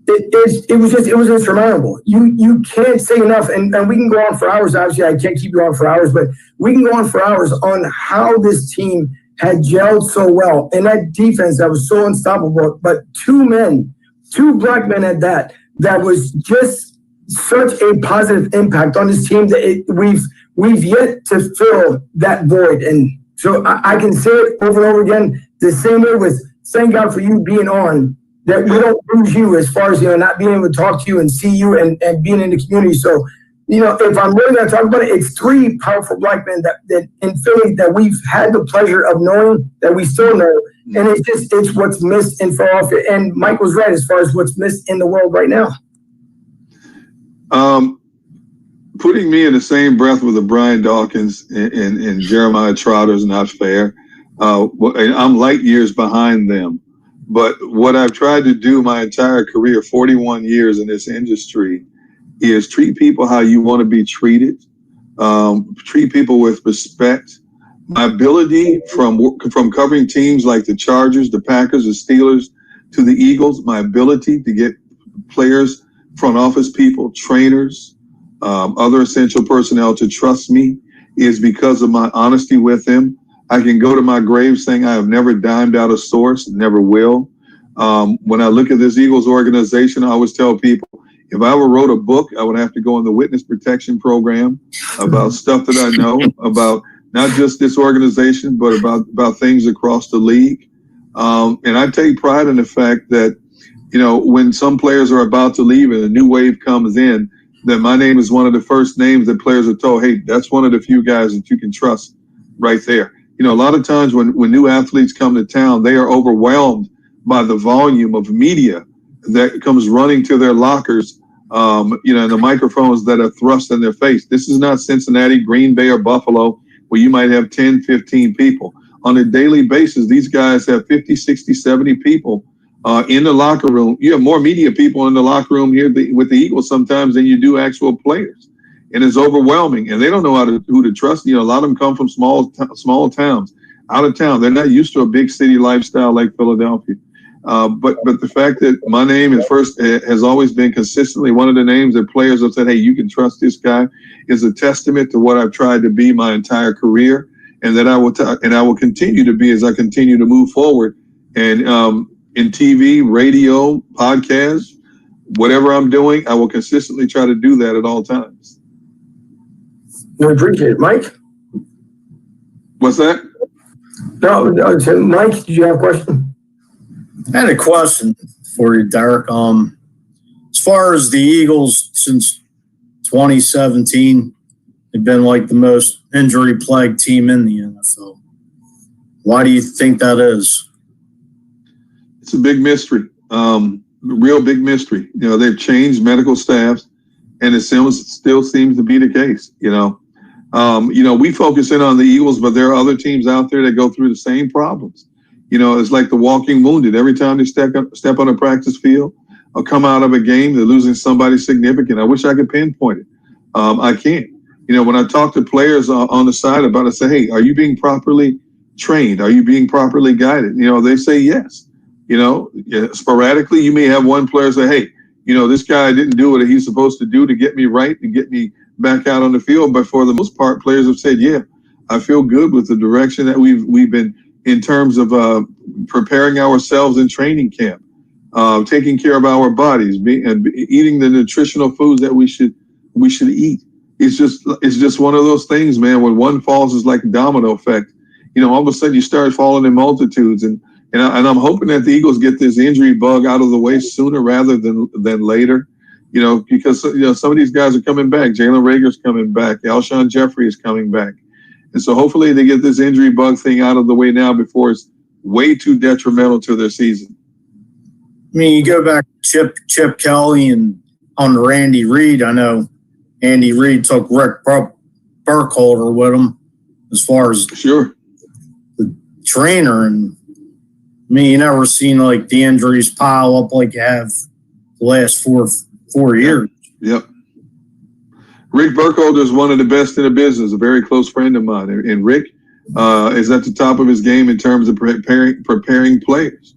it was insurmountable. You can't say enough, and we can go on for hours. Obviously, I can't keep you on for hours, but we can go on for hours on how this team had gelled so well. And that defense that was so unstoppable, but two black men at that was just such a positive impact on this team that we've yet to fill that void. And so I can say it over and over again, the same way with thank God for you being on, that we don't lose you as far as, not being able to talk to you and see you and being in the community. So, if I'm really going to talk about it, it's three powerful black men that in Philly that we've had the pleasure of knowing, that we still know. And it's what's missed in Philadelphia. And Mike was right as far as what's missed in the world right now. Putting me in the same breath with a Brian Dawkins and Jeremiah Trotter is not fair. I'm light years behind them. But what I've tried to do my entire career, 41 years in this industry, is treat people how you want to be treated, treat people with respect. My ability from covering teams like the Chargers, the Packers, the Steelers, to the Eagles, my ability to get players, front office people, trainers, other essential personnel to trust me is because of my honesty with them. I can go to my grave saying I have never dimed out a source, never will. When I look at this Eagles organization, I always tell people, if I ever wrote a book, I would have to go in the witness protection program about stuff that I know about not just this organization, but about things across the league. And I take pride in the fact that, when some players are about to leave and a new wave comes in, that my name is one of the first names that players are told, hey, that's one of the few guys that you can trust right there. A lot of times when new athletes come to town, they are overwhelmed by the volume of media that comes running to their lockers, and the microphones that are thrust in their face. This is not Cincinnati, Green Bay, or Buffalo, where you might have 10, 15 people. On a daily basis, these guys have 50, 60, 70 people in the locker room. You have more media people in the locker room here with the Eagles sometimes than you do actual players. And it's overwhelming, and they don't know who to trust. A lot of them come from small towns, out of town. They're not used to a big city lifestyle like Philadelphia. But the fact that my name has always been consistently one of the names that players have said, hey, you can trust this guy, is a testament to what I've tried to be my entire career, and that I will continue to be as I continue to move forward. And in TV, radio, podcasts, whatever I'm doing, I will consistently try to do that at all times. We appreciate it. Mike? What's that? No, Mike, did you have a question? I had a question for you, Derek. As far as the Eagles, since 2017, they've been like the most injury-plagued team in the NFL. Why do you think that is? It's a big mystery, real big mystery. They've changed medical staffs, and it still seems to be the case. We focus in on the Eagles, but there are other teams out there that go through the same problems. It's like the walking wounded. Every time they step on a practice field or come out of a game, they're losing somebody significant. I wish I could pinpoint it. I can't. When I talk to players on the side about it, I say, hey, are you being properly trained? Are you being properly guided? They say yes. Sporadically, you may have one player say, hey, this guy didn't do what he's supposed to do to get me right, to get me back out on the field. But for the most part, players have said, yeah, I feel good with the direction that we've been in terms of preparing ourselves in training camp, taking care of our bodies, and eating the nutritional foods that we should eat. It's just one of those things, man. When one falls, it's like a domino effect. All of a sudden you start falling in multitudes, and I'm hoping that the Eagles get this injury bug out of the way sooner rather than later. Because some of these guys are coming back. Jalen Reagor's coming back. Alshon Jeffrey is coming back. And so hopefully they get this injury bug thing out of the way now before it's way too detrimental to their season. I mean, you go back to Chip Kelly and on Randy Reed. I know Andy Reid took Rick Burkholder with him as far as Sure. the trainer. And I mean, you never seen like the injuries pile up like you have the last four years. Yep. Rick Burkholder is one of the best in the business, a very close friend of mine. And Rick is at the top of his game in terms of preparing players.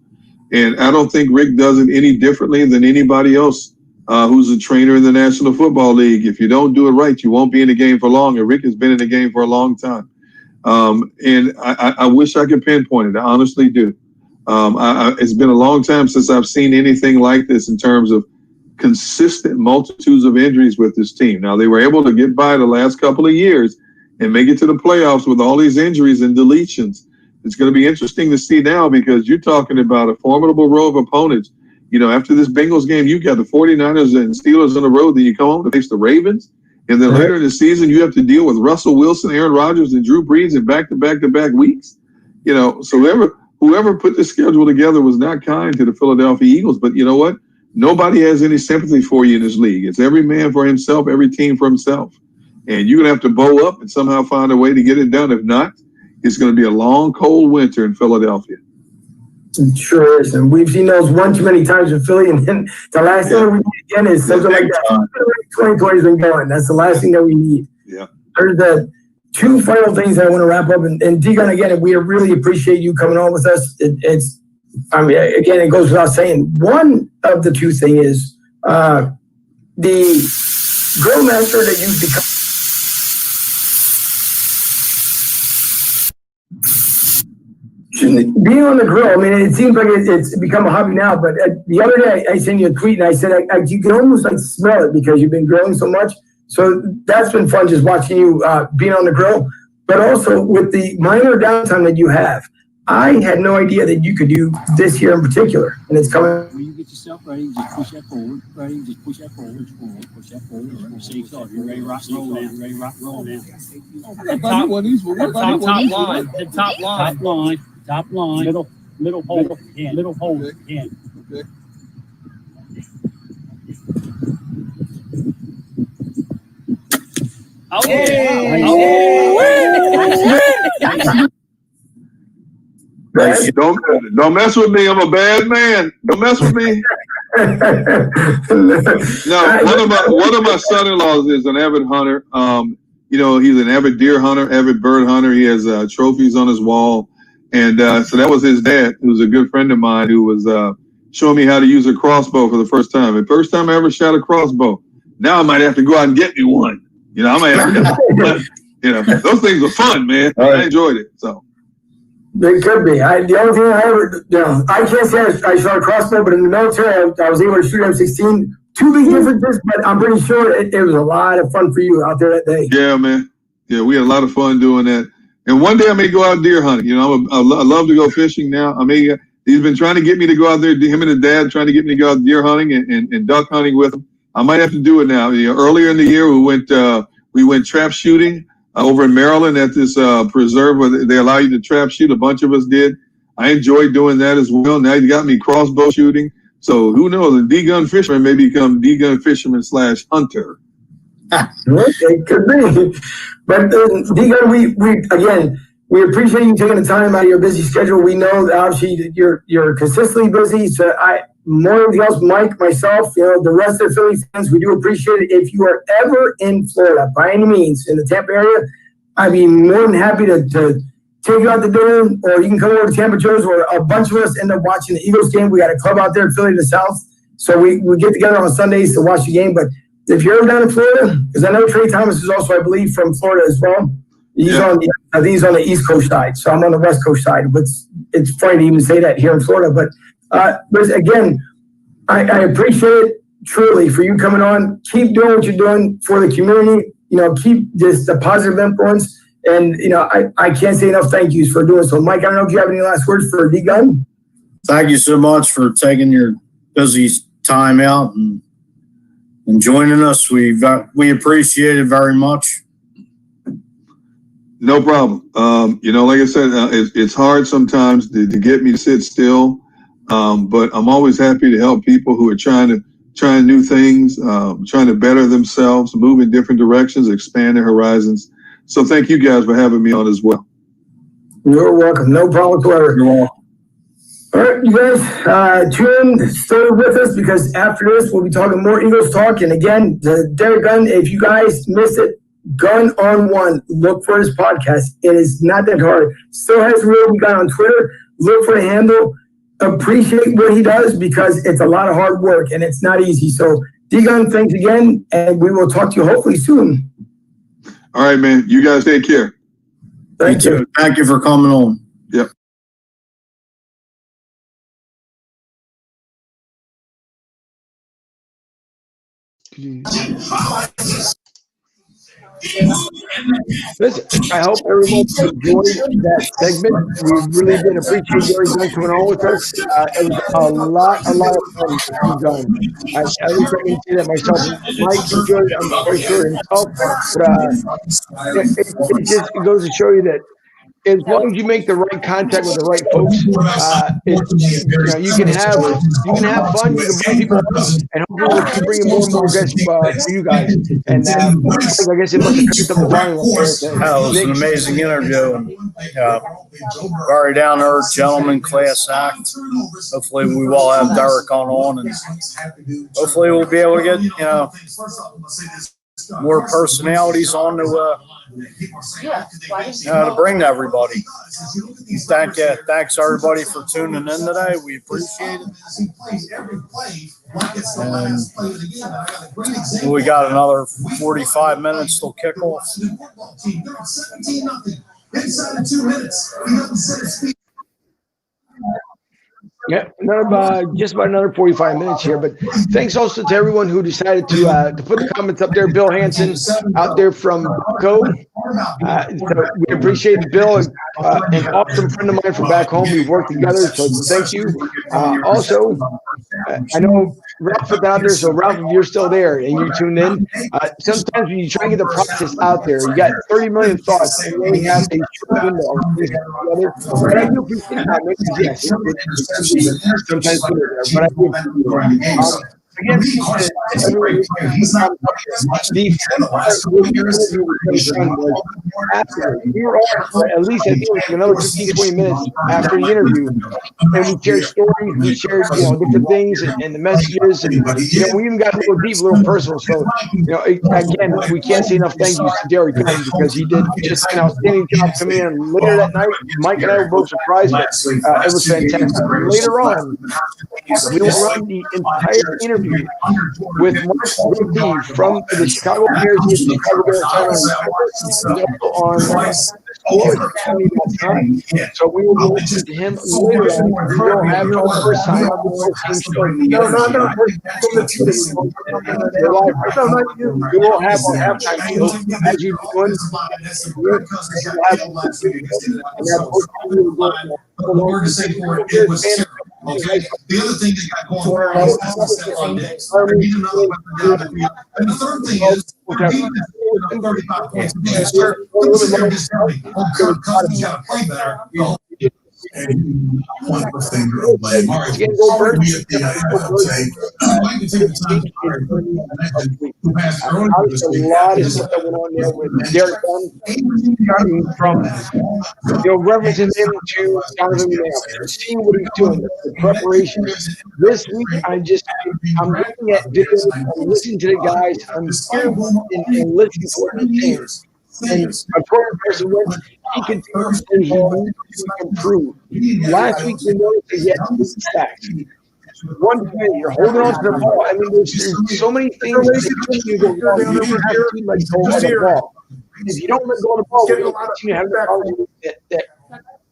And I don't think Rick does it any differently than anybody else who's a trainer in the National Football League. If you don't do it right, you won't be in the game for long. And Rick has been in the game for a long time. And I wish I could pinpoint it. I honestly do. It's been a long time since I've seen anything like this in terms of consistent multitudes of injuries with this team. Now, they were able to get by the last couple of years and make it to the playoffs with all these injuries and deletions. It's going to be interesting to see now because you're talking about a formidable row of opponents. You know, after this Bengals game, you got the 49ers and Steelers on the road. Then you come home to face the Ravens. And then later in the season, you have to deal with Russell Wilson, Aaron Rodgers, and Drew Brees in back-to-back weeks. You know, so whoever put this schedule together was not kind to the Philadelphia Eagles. But you know what? Nobody has any sympathy for you in this league. It's every man for himself, every team for himself. And you're going to have to bow up and somehow find a way to get it done. If not, it's going to be a long, cold winter in Philadelphia. It sure is. And we've seen those one too many times with Philly. And then the last thing we need again is something like that. 2020's been going. That's the last thing that we need. Yeah. There's the two final things that I want to wrap up. And Deacon, again, we really appreciate you coming on with us. Again, it goes without saying. One of the two things is the grill master that you've become. Being on the grill, I mean, it seems like it's become a hobby now, but the other day I sent you a tweet and I said, you can almost like smell it because you've been grilling so much. So that's been fun just watching you being on the grill, but also with the minor downtime that you have. I had no idea that you could do this here in particular, and it's coming. When you get yourself ready, just push that forward, ready, just push that forward, push that forward. See, so you're ready to rock, roll down, ready to rock, roll down. Top line, middle hole, middle hole, again. Okay. Don't mess with me. I'm a bad man. Don't mess with me. No, one of my son-in-laws is an avid hunter. You know, he's an avid deer hunter, avid bird hunter. He has trophies on his wall. And so that was his dad, who's a good friend of mine, who was showing me how to use a crossbow for the first time. The first time I ever shot a crossbow. Now I might have to go out and get me one. You know, I might have to, but, you know, those things were fun, man. I enjoyed it. So. They could be. The only thing I ever, I can't say I shot a crossbow, but in the military, I was able to shoot M16. Two big differences, but I'm pretty sure it was a lot of fun for you out there that day. Yeah, man. Yeah, we had a lot of fun doing that. And one day I may go out deer hunting. You know, I love to go fishing now. I mean, he's been trying to get me to go out there, him and his dad trying to get me to go out deer hunting and duck hunting with him. I might have to do it now. You know, earlier in the year, we went trap shooting over in Maryland at this preserve where they allow you to trap shoot. A bunch of us did. I enjoyed doing that as well. Now you got me crossbow shooting. So who knows? A D-gun fisherman may become D-gun fisherman / hunter. It could be. But D-gun, we appreciate you taking the time out of your busy schedule. We know that obviously you're consistently busy. So more than anything else, Mike, myself, the rest of the Philly fans, we do appreciate it. If you are ever in Florida by any means in the Tampa area, I'd be more than happy to take you out to dinner, or you can come over to Tampa Joe's, or a bunch of us end up watching the Eagles game. We got a club out there in Philly to the south. So we get together on Sundays to watch the game. But if you're ever down in Florida, because I know Trey Thomas is also, I believe, from Florida as well. I think he's on the East Coast side, so I'm on the West Coast side. But it's funny to even say that here in Florida. But again, I appreciate it truly for you coming on. Keep doing what you're doing for the community. Keep this the positive influence. And I can't say enough thank yous for doing so. Mike, I don't know if you have any last words for D-Gun. Thank you so much for taking your busy time out and joining us. We appreciate it very much. No problem. Like I said, it's hard sometimes to get me to sit still, but I'm always happy to help people who are trying new things, trying to better themselves, move in different directions, expand their horizons. So thank you guys for having me on as well. You're welcome. No problem whatsoever. All right, you guys, stay with us because after this, we'll be talking more Eagles talk. And again, the Derek Gunn, if you guys missed it, Gun on One, look for his podcast. It is not that hard. Still has Real We Got on Twitter. Look for the handle. Appreciate what he does because it's a lot of hard work and it's not easy. So, D-Gun, thanks again, and we will talk to you hopefully soon. All right, man. You guys take care. Thank you. Thank you for coming on. Yep. Listen, I hope everyone enjoyed that segment. We really did appreciate Gary Gunn coming on with us. It was a lot of fun to be done. At least I can say that myself. Mike enjoyed it, I'm quite sure, himself. But it goes to show you that as long as you make the right contact with the right folks, you can have fun. You can bring people up, and hopefully we'll keep bringing more and more guests for you guys. And I guess it must have cut up the volume. That was an amazing interview, and very down to earth gentleman, class act. Hopefully we will have Derek on, and hopefully we'll be able to get more personalities on to bring to everybody. Thanks everybody for tuning in today. We appreciate it. And we got another 45 minutes till kickoff. Yeah, just about another 45 minutes here. But thanks also to everyone who decided to put the comments up there. Bill Hansen out there from Code. So we appreciate Bill, an awesome friend of mine from back home. We've worked together, so thank you. Also, I know Ralph put that out there, so Ralph, if you're still there and you tuned in, sometimes when you try to get the process out there, you got 30 million thoughts and you only have a short window on together. But I do appreciate that. Yes, sometimes but I do. Again, we were on at least, I think, like another 15, 20 minutes after the interview, and we shared stories, we shared, different things and the messages, and we even got a little deep, a little personal. So, again, we can't say enough thank yous to Derek Gunn because he did just an outstanding job coming in later that night. Mike and I were both surprised, but it was fantastic. Later on, we will run the entire interview with Mark Rippey from the Chicago Bears. He is the Chicago Bears on so we will listen to him later on. We will have our first time on the show. No, not the first. We will have our halftime show as you the word to say for it was okay. The other thing they got going for it is on next. We need another weapon down the field. And the third thing is we're beating 35 points. They're just telling me, Kirk Cousins got to play better. One finger away. All right, sorry to be at the take. I'd like to take the time to who passed earlier this week. A lot of stuff that went on there with Derek Gunn from referencing him to Donovan McNabb, seeing what he's doing, the preparation. This week, I'm looking at different, I'm listening to the guys, I'm hearing and listening to what they're saying. And according to Carson Wentz, he continues to say he needs to improve. Last week, we noticed that he had 2 sacks. One play, you're holding on to the ball. I mean, there's so many things that you go wrong. You don't have to let go of the ball. If you don't let go of the ball, we don't continue to have the problem that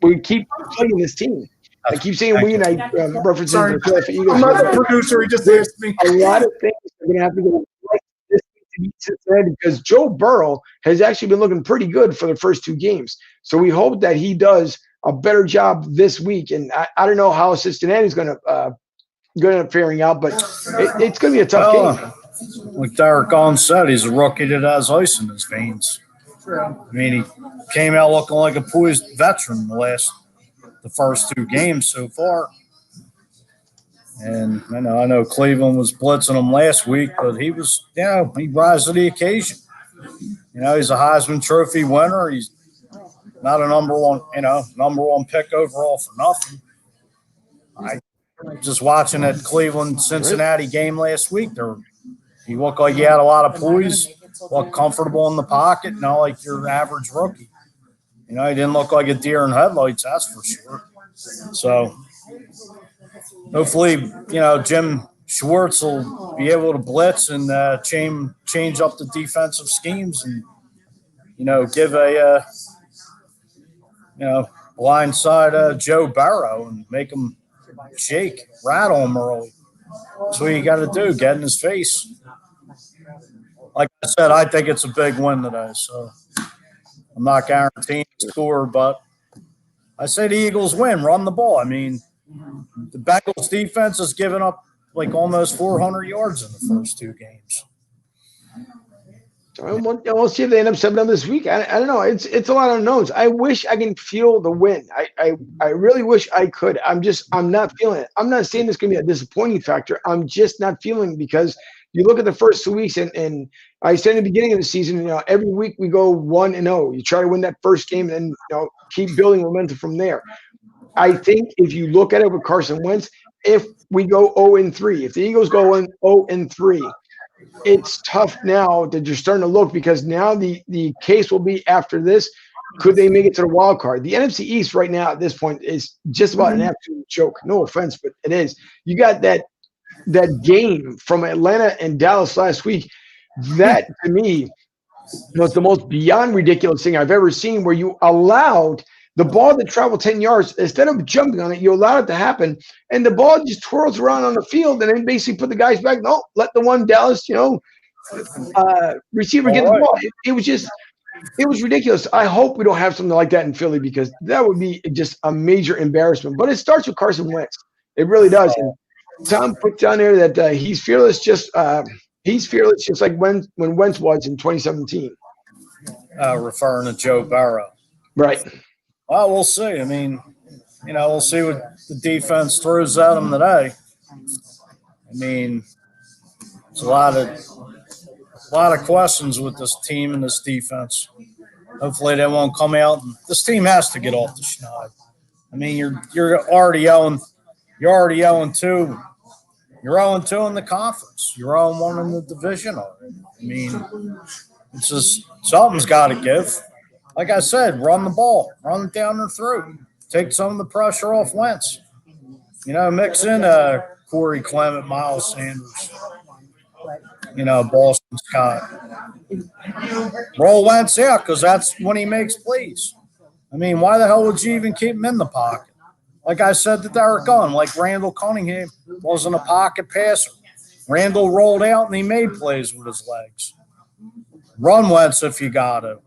we keep playing this team. I keep saying we, and I referencing the Philadelphia Eagles. I'm not the producer. He just asked me. A lot of things are going to have to go right this week to beat Cincinnati because Joe Burrow has actually been looking pretty good for the first 2 games. So we hope that he does a better job this week. And I don't know how Cincinnati is going to end up faring out, but it's going to be a tough game. Like Derek Gunn said, he's a rookie that has ice in his veins. I mean, he came out looking like a poised veteran the first two games so far. And I know Cleveland was blitzing him last week, but he was, he rise to the occasion. He's a Heisman Trophy winner. He's not a number one pick overall for nothing. I just watching that Cleveland-Cincinnati game last week. He looked like he had a lot of poise, looked comfortable in the pocket, not like your average rookie. He didn't look like a deer in headlights, that's for sure. So hopefully, Jim Schwartz will be able to blitz and change up the defensive schemes and, give a blindside Joe Burrow and make him shake, rattle him early. That's what you got to do, get in his face. Like I said, I think it's a big win today, so I'm not guaranteeing the score, but I say the Eagles win, run the ball. I mean, the Bengals defense has given up like almost 400 yards in the first two games. We'll see if they end up 7-0 this week. I don't know. It's a lot of unknowns. I wish I can feel the win. I really wish I could. I'm not feeling it. I'm not saying this going to be a disappointing factor. I'm just not feeling it because you look at the first 2 weeks and I said in the beginning of the season, every week we go 1-0. You try to win that first game and then keep building momentum from there. I think if you look at it with Carson Wentz, if we go 0-3, if the Eagles go 0-3, it's tough now that you're starting to look because now the case will be after this, could they make it to the wild card? The NFC East right now at this point is just about an absolute joke. No offense, but it is. You got that game from Atlanta and Dallas last week. That to me was the most beyond ridiculous thing I've ever seen, where you allowed the ball to travel 10 yards, instead of jumping on it, you allowed it to happen, and the ball just twirls around on the field, and then basically put the guys back. No, let the one Dallas, receiver get the ball. It was ridiculous. I hope we don't have something like that in Philly because that would be just a major embarrassment. But it starts with Carson Wentz. It really does. And Tom put down there that he's fearless, just like when Wentz was in 2017. Referring to Joe Burrow. Right. Well, we'll see. I mean, we'll see what the defense throws at them today. I mean, there's a lot of questions with this team and this defense. Hopefully they won't come out. And this team has to get off the schneid. I mean, you're already 0-2. You're 0-2 in the conference. You're 0-1 in the division already. I mean, it's just something's got to give. Like I said, run the ball, run it down their throat, take some of the pressure off Wentz. Mix in Corey Clement, Miles Sanders, Boston Scott. Roll Wentz out because that's when he makes plays. I mean, why the hell would you even keep him in the pocket? Like I said to Derek Gunn, like Randall Cunningham wasn't a pocket passer. Randall rolled out and he made plays with his legs. Run Wentz if you got to.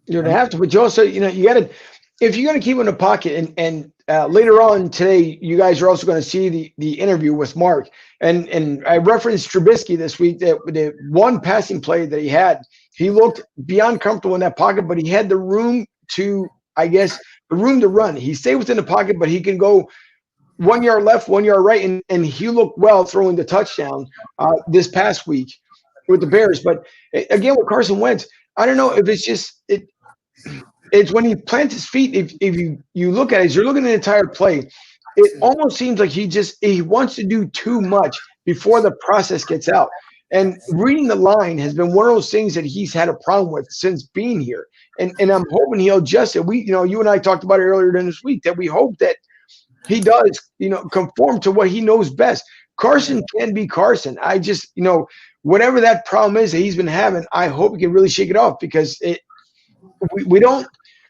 You're going to have to, but you also, you got to, if you're going to keep him in the pocket and later on today, you guys are also going to see the interview with Mark. And I referenced Trubisky this week that the one passing play that he had, he looked beyond comfortable in that pocket, but he had the room to, the room to run. He stayed within the pocket, but he can go 1 yard left, 1 yard right. And he looked well throwing the touchdown this past week with the Bears. But again, with Carson Wentz, I don't know if it's just it's when he plants his feet. If you look at it, as you're looking at the entire play, it almost seems like he wants to do too much before the process gets out. And reading the line has been one of those things that he's had a problem with since being here. And I'm hoping he'll adjust it. You and I talked about it earlier in this week that we hope that he does, conform to what he knows best. Carson can be Carson. I just, whatever that problem is that he's been having, I hope he can really shake it off because the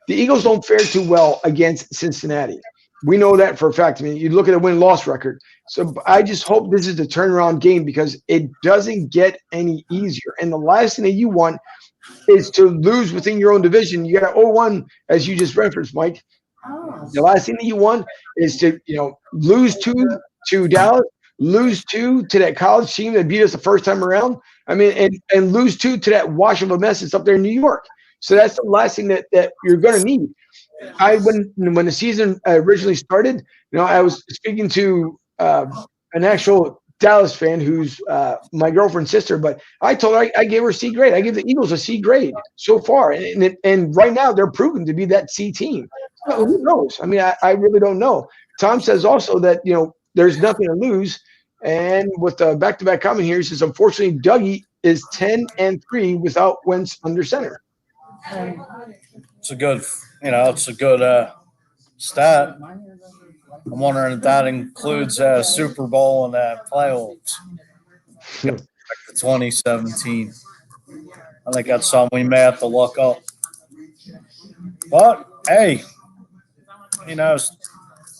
Eagles don't fare too well against Cincinnati. We know that for a fact. I mean, you look at the win-loss record. So I just hope this is the turnaround game because it doesn't get any easier. And the last thing that you want is to lose within your own division. You got 0-1, as you just referenced, Mike. The last thing that you want is to, lose to Dallas, lose 2 to that college team that beat us the first time around. I mean, and lose 2 to that wash of a mess that's up there in New York. So that's the last thing that you're going to need. When the season originally started, I was speaking to an actual Dallas fan who's my girlfriend's sister, but I told her I gave her a C grade. I give the Eagles a C grade so far, and right now they're proven to be that C team. Well, who knows? I mean, I really don't know. Tom says also that there's nothing to lose, and with the back-to-back comment here, he says unfortunately Dougie is 10-3 without Wentz under center. It's a good, stat. I'm wondering if that includes Super Bowl and playoffs. Back to 2017. I think that's something we may have to look up. But hey,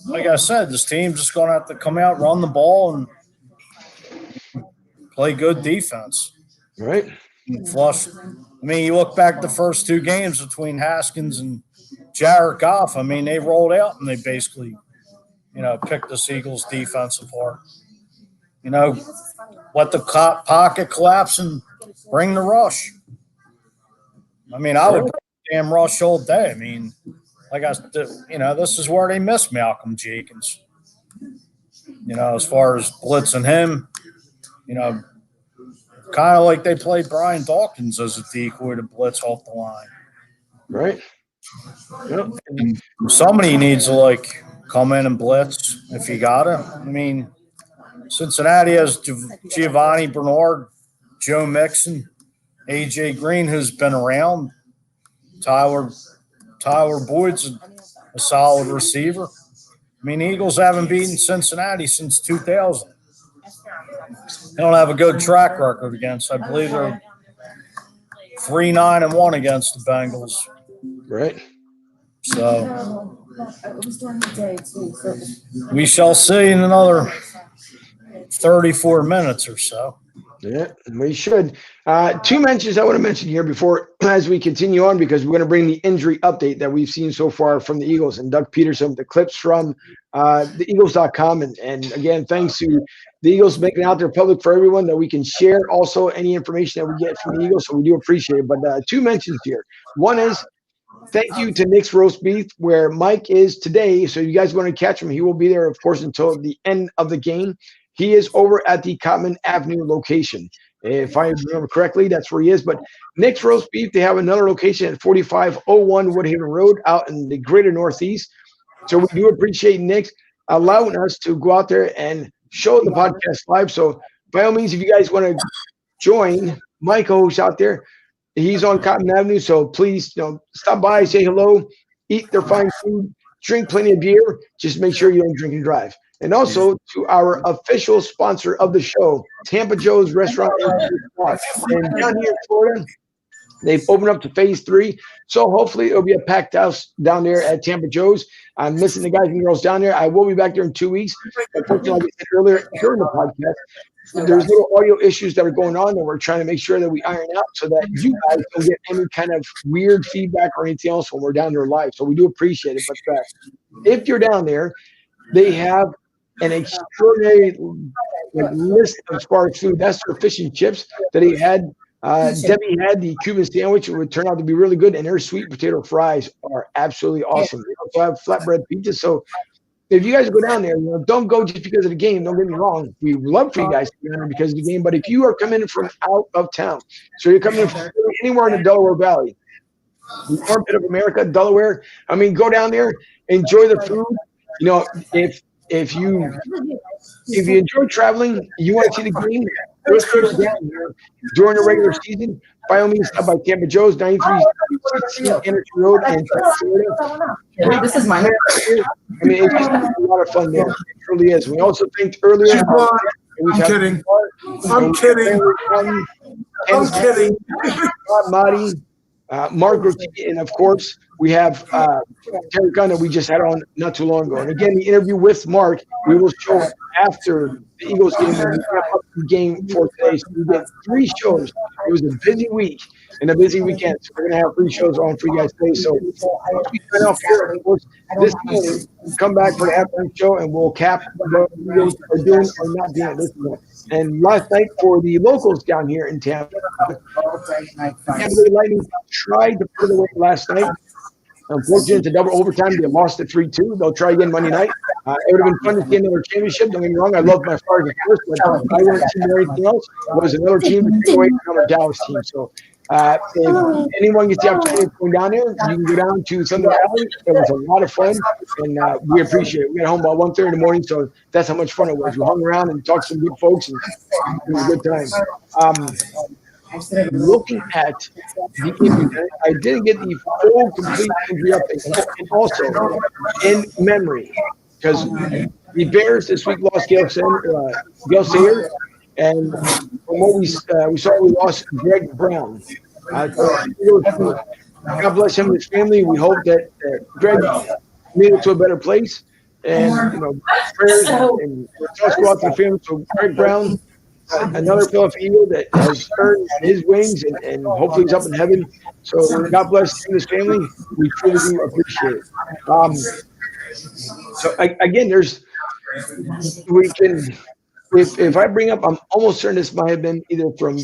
like I said, this team's just going to have to come out, run the ball, and play good defense. Right. Flush. I mean, you look back the first 2 games between Haskins and Jared Goff. I mean, they rolled out and they basically, picked the Eagles defense apart. Let the pocket collapse and bring the rush. I mean, I would damn rush all day. I mean, this is where they miss Malcolm Jenkins. As far as blitzing him, kind of like they played Brian Dawkins as a decoy to blitz off the line. Right. Yep. Somebody needs to come in and blitz if you got it. I mean, Cincinnati has Giovanni Bernard, Joe Mixon, A.J. Green, who's been around. Tyler Boyd's a solid receiver. I mean, the Eagles haven't beaten Cincinnati since 2000. They don't have a good track record against. I believe they're 3-9-1 against the Bengals. Right. So we shall see in another 34 minutes or so. Yeah, we should. 2 mentions I want to mention here before as we continue on, because we're going to bring the injury update that we've seen so far from the Eagles and Doug Peterson, the clips from the Eagles.com. And again, thanks to the Eagles making it out there public for everyone that we can share also any information that we get from the Eagles. So we do appreciate it. But 2 mentions here. One is thank you to Nick's Roast Beef, where Mike is today. So you guys want to catch him, he will be there, of course, until the end of the game. He is over at the Cotman Avenue location. If I remember correctly, that's where he is. But Nick's Roast Beef, they have another location at 4501 Woodhaven Road out in the greater Northeast. So we do appreciate Nick allowing us to go out there and show the podcast live. So by all means, if you guys want to join Michael, who's out there, he's on Cotman Avenue. So please, stop by, say hello, eat their fine food, drink plenty of beer. Just make sure you don't drink and drive. And also to our official sponsor of the show, Tampa Joe's Restaurant and down here in Florida, they've opened up to phase 3. So hopefully it'll be a packed house down there at Tampa Joe's. I'm missing the guys and girls down there. I will be back there in 2 weeks. Unfortunately, like I said earlier during the podcast, there's little audio issues that are going on, and we're trying to make sure that we iron out so that you guys don't get any kind of weird feedback or anything else when we're down there live. So we do appreciate it. But if you're down there, they have an extraordinary list as far as food. That's their fish and chips that he had. Debbie had the Cuban sandwich. It would turn out to be really good, and their sweet potato fries are absolutely awesome. They also have flatbread pizza. So if you guys go down there, don't go just because of the game. Don't get me wrong. We love for you guys to be down there because of the game. But if you are coming from out of town, so you're coming from anywhere in the Delaware Valley, the armpit of America, Delaware, I mean, go down there, enjoy the food. If you enjoy traveling, you want to see the game down here during the regular season, by all means, stop by Tampa Joe's, 9316 Energy Road in Florida. This is mine. I mean, it's just a lot of fun there. It really is. We also thanked earlier. I'm kidding. I'm kidding. I'm kidding. Marty, Margaret, and of course, we have Terry Gunn that we just had on not too long ago. And again, the interview with Mark, we will show after the Eagles game and we wrap up the game for today. So we get 3 shows. It was a busy week and a busy weekend. So we're going to have 3 shows on for you guys today. So we sign off here. Of course, this morning, come back for the halftime show and we'll cap what the Eagles are doing or not doing this morning. And last night for the locals down here in Tampa, Tampa Bay Lightning tried to put it away last night. Unfortunately, it's a double overtime. They lost at 3-2. They'll try again Monday night. It would have been fun to get another championship. Don't get me wrong. I love my Stars, of course, but I wouldn't see anything else. It was another team to take away from another Dallas team. So if anyone gets the opportunity of going down there, you can go down to Thunder Valley. It was a lot of fun, and we appreciate it. We got home about 1:30 in the morning, so that's how much fun it was. We hung around and talked to some good folks, and it was a good time. Looking at the injury, I didn't get the full, complete injury update. And also, in memory, because the Bears this week lost Gale Sayre, and from what we saw, we lost Greg Brown. God bless him and his family. We hope that Greg made it to a better place. And, prayers and thoughts go out to the family. So Greg Brown, another Philadelphia Eagle that has earned his wings and hopefully he's up in heaven. So God bless him and his family. We truly do appreciate it. So again, if I bring up, I'm almost certain this might have been either from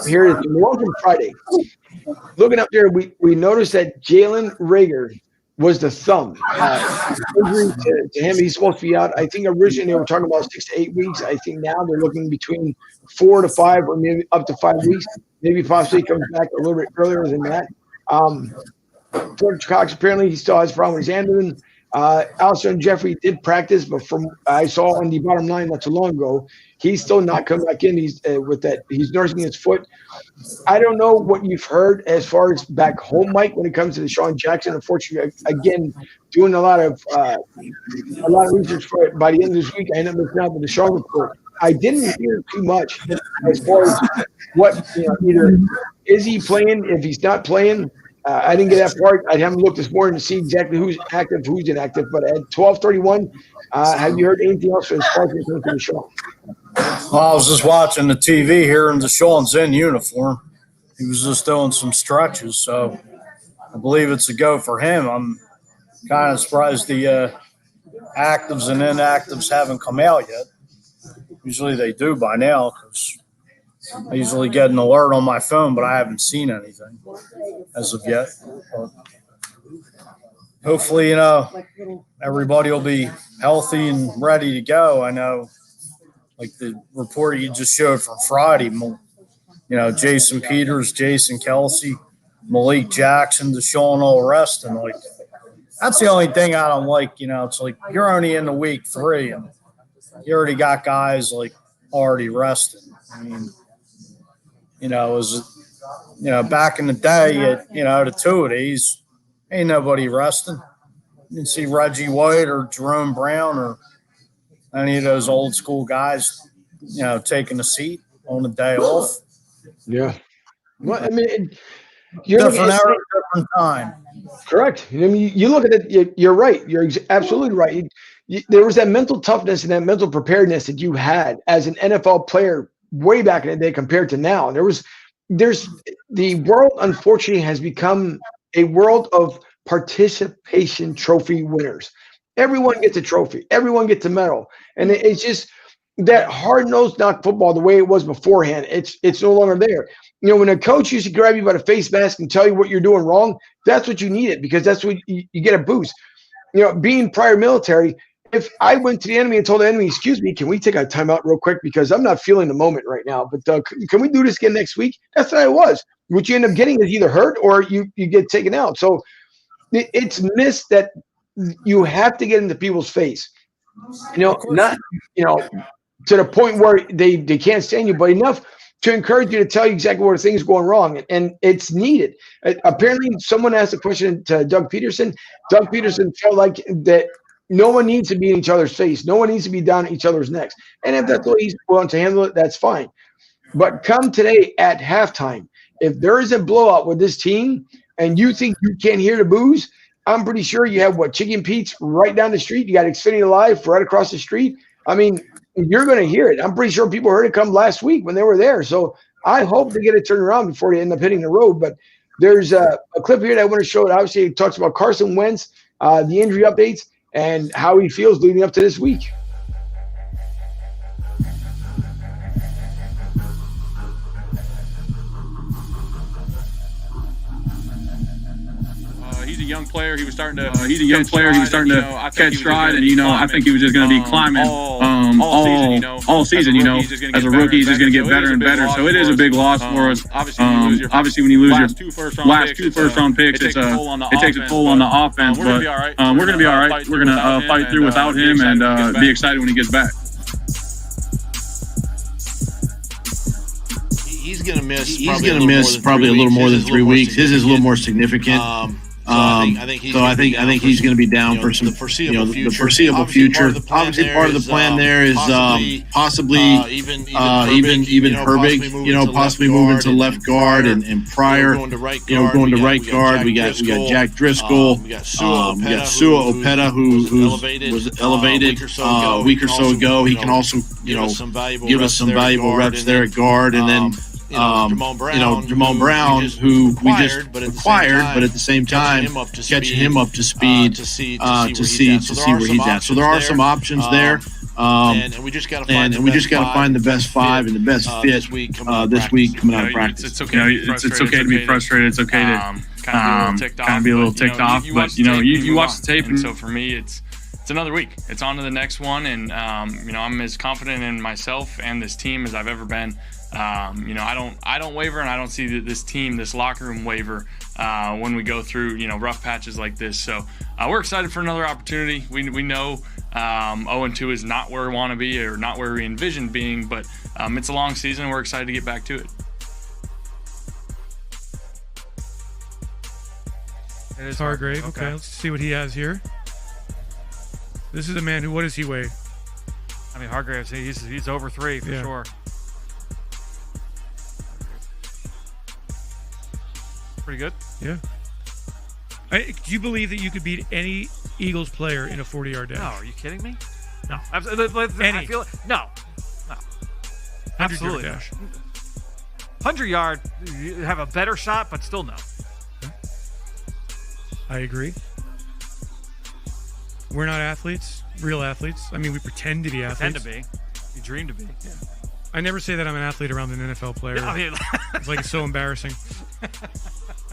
here it is, from Friday. Looking up there, we noticed that Jalen Reagor was the thumb. Injury to him, he's supposed to be out. I think originally they were talking about 6 to 8 weeks. I think now they're looking between 4 to 5 or maybe up to 5 weeks. Maybe possibly comes back a little bit earlier than that. George Cox, apparently he still has a problem with his handling. Alshon Jeffrey did practice, but from I saw on the bottom line not too long ago, he's still not coming back in. He's he's nursing his foot. I don't know what you've heard as far as back home, Mike, when it comes to Deshaun Jackson. Unfortunately, again, doing a lot of research for it. By the end of this week, I ended up looking out the Deshaun report. I didn't hear too much as far as what either is he playing, if he's not playing. I didn't get that part. I haven't looked this morning to see exactly who's active, who's inactive. But at 12:31, have you heard anything else as far as the show? Well, I was just watching the TV here, and Deshaun's in uniform. He was just doing some stretches, so I believe it's a go for him. I'm kind of surprised the actives and inactives haven't come out yet. Usually they do by now because I usually get an alert on my phone, but I haven't seen anything as of yet. But hopefully, everybody will be healthy and ready to go. I know, like the report you just showed from Friday, Jason Peters, Jason Kelsey, Malik Jackson, Deshaun, all the rest. And, that's the only thing I don't like. It's like you're only in the week 3 and you already got guys, already rested. I mean, back in the day, the 2 of these, ain't nobody resting. You didn't see Reggie White or Jerome Brown or any of those old school guys, taking a seat on the day off. Yeah. Well, I mean, different era, different time. Correct. I mean, you look at it, you're right. You're absolutely right. There was that mental toughness and that mental preparedness that you had as an NFL player way back in the day compared to now. There's the world, unfortunately, has become a world of participation trophy winners. Everyone gets a trophy. Everyone gets a medal. And it's just that hard-nosed knock football the way it was beforehand. It's no longer there. When a coach used to grab you by the face mask and tell you what you're doing wrong, that's what you needed because that's what you get a boost. Being prior military, if I went to the enemy and told the enemy, excuse me, can we take a timeout real quick because I'm not feeling the moment right now, but can we do this again next week? That's what I was. What you end up getting is either hurt or you get taken out. So it's missed that you have to get into people's face. Not to the point where they can't stand you, but enough to encourage you to tell you exactly where things are going wrong. And it's needed. Apparently, someone asked a question to Doug Peterson. Doug Peterson felt like that no one needs to be in each other's face. No one needs to be down each other's necks. And if that's what he's willing to handle it, that's fine. But come today at halftime, if there is a blowout with this team and you think you can't hear the boos, I'm pretty sure you have Chicken Pete's right down the street. You got Xfinity Live right across the street. I mean, you're going to hear it. I'm pretty sure people heard it come last week when they were there. So I hope they get it turned around before they end up hitting the road. But there's a clip here that I want to show. It obviously it talks about Carson Wentz, the injury updates, and how he feels leading up to this week. He's a young player. He was starting to. Catch stride, and I think he was just going to be climbing all season. As a rookie, he's just going to get better and better. So it is a big loss for us. Obviously, when you lose your last two first-round picks, it takes a toll on the offense. But we're going to be all right. We're going to fight through without him and be excited when he gets back. He's going to miss probably a little more than 3 weeks. His is a little more significant. So I think he's going to be down for some the foreseeable future. Obviously, part of the plan there is possibly even Herbig, possibly moving to left guard and Pryor, going to right guard. We got Jack Driscoll, we got Sua Opeta, who was elevated a week or so ago. He can also give us some valuable reps there at guard, and then. Jamon Brown, who we just acquired, but at the same time, catching him up to speed to see where he's at. So there are some options there. And we just got to find the best five and the best fit this week coming out of practice. It's okay. It's okay to be frustrated. It's okay to kind of be a little ticked off. But you watch the tape, and so for me, it's another week. It's on to the next one, and I'm as confident in myself and this team as I've ever been. I don't waver, and I don't see this team, this locker room waver when we go through rough patches like this. So we're excited for another opportunity. We know 0-2 is not where we want to be or not where we envision being, but it's a long season. We're excited to get back to it. It is Hargrave. Okay, let's see what he has here. This is a man who, what does he weigh? I mean, Hargrave, he's over 3 for sure. Pretty good. Yeah. Do you believe that you could beat any Eagles player in a 40-yard dash? No, are you kidding me? No. Any. No. Absolutely. Dash. 100-yard, you have a better shot, but still no. Okay. I agree. We're not athletes, real athletes. I mean, we pretend to be athletes. Pretend to be. You dream to be. Yeah. I never say that I'm an athlete around an NFL player. It's like it's so embarrassing.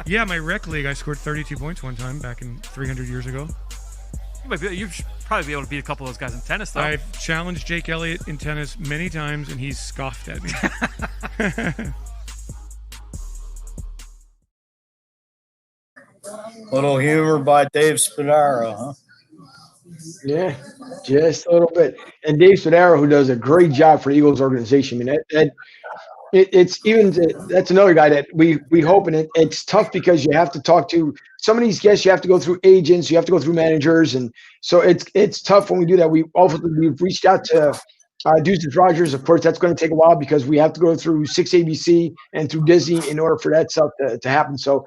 Yeah, my rec league, I scored 32 points one time back in 300 years ago. You should probably be able to beat a couple of those guys in tennis, though. I've challenged Jake Elliott in tennis many times, and he's scoffed at me. Little humor by Dave Spadaro, huh? Yeah, just a little bit. And Dave Spadaro, who does a great job for the Eagles organization. I mean, that's another guy that we hope, and it's tough because you have to talk to some of these guests. You have to go through agents, you have to go through managers, and so it's tough when we do that. We've reached out to Deuces Rogers. Of course, that's going to take a while because we have to go through 6ABC and through Disney in order for that stuff to happen. So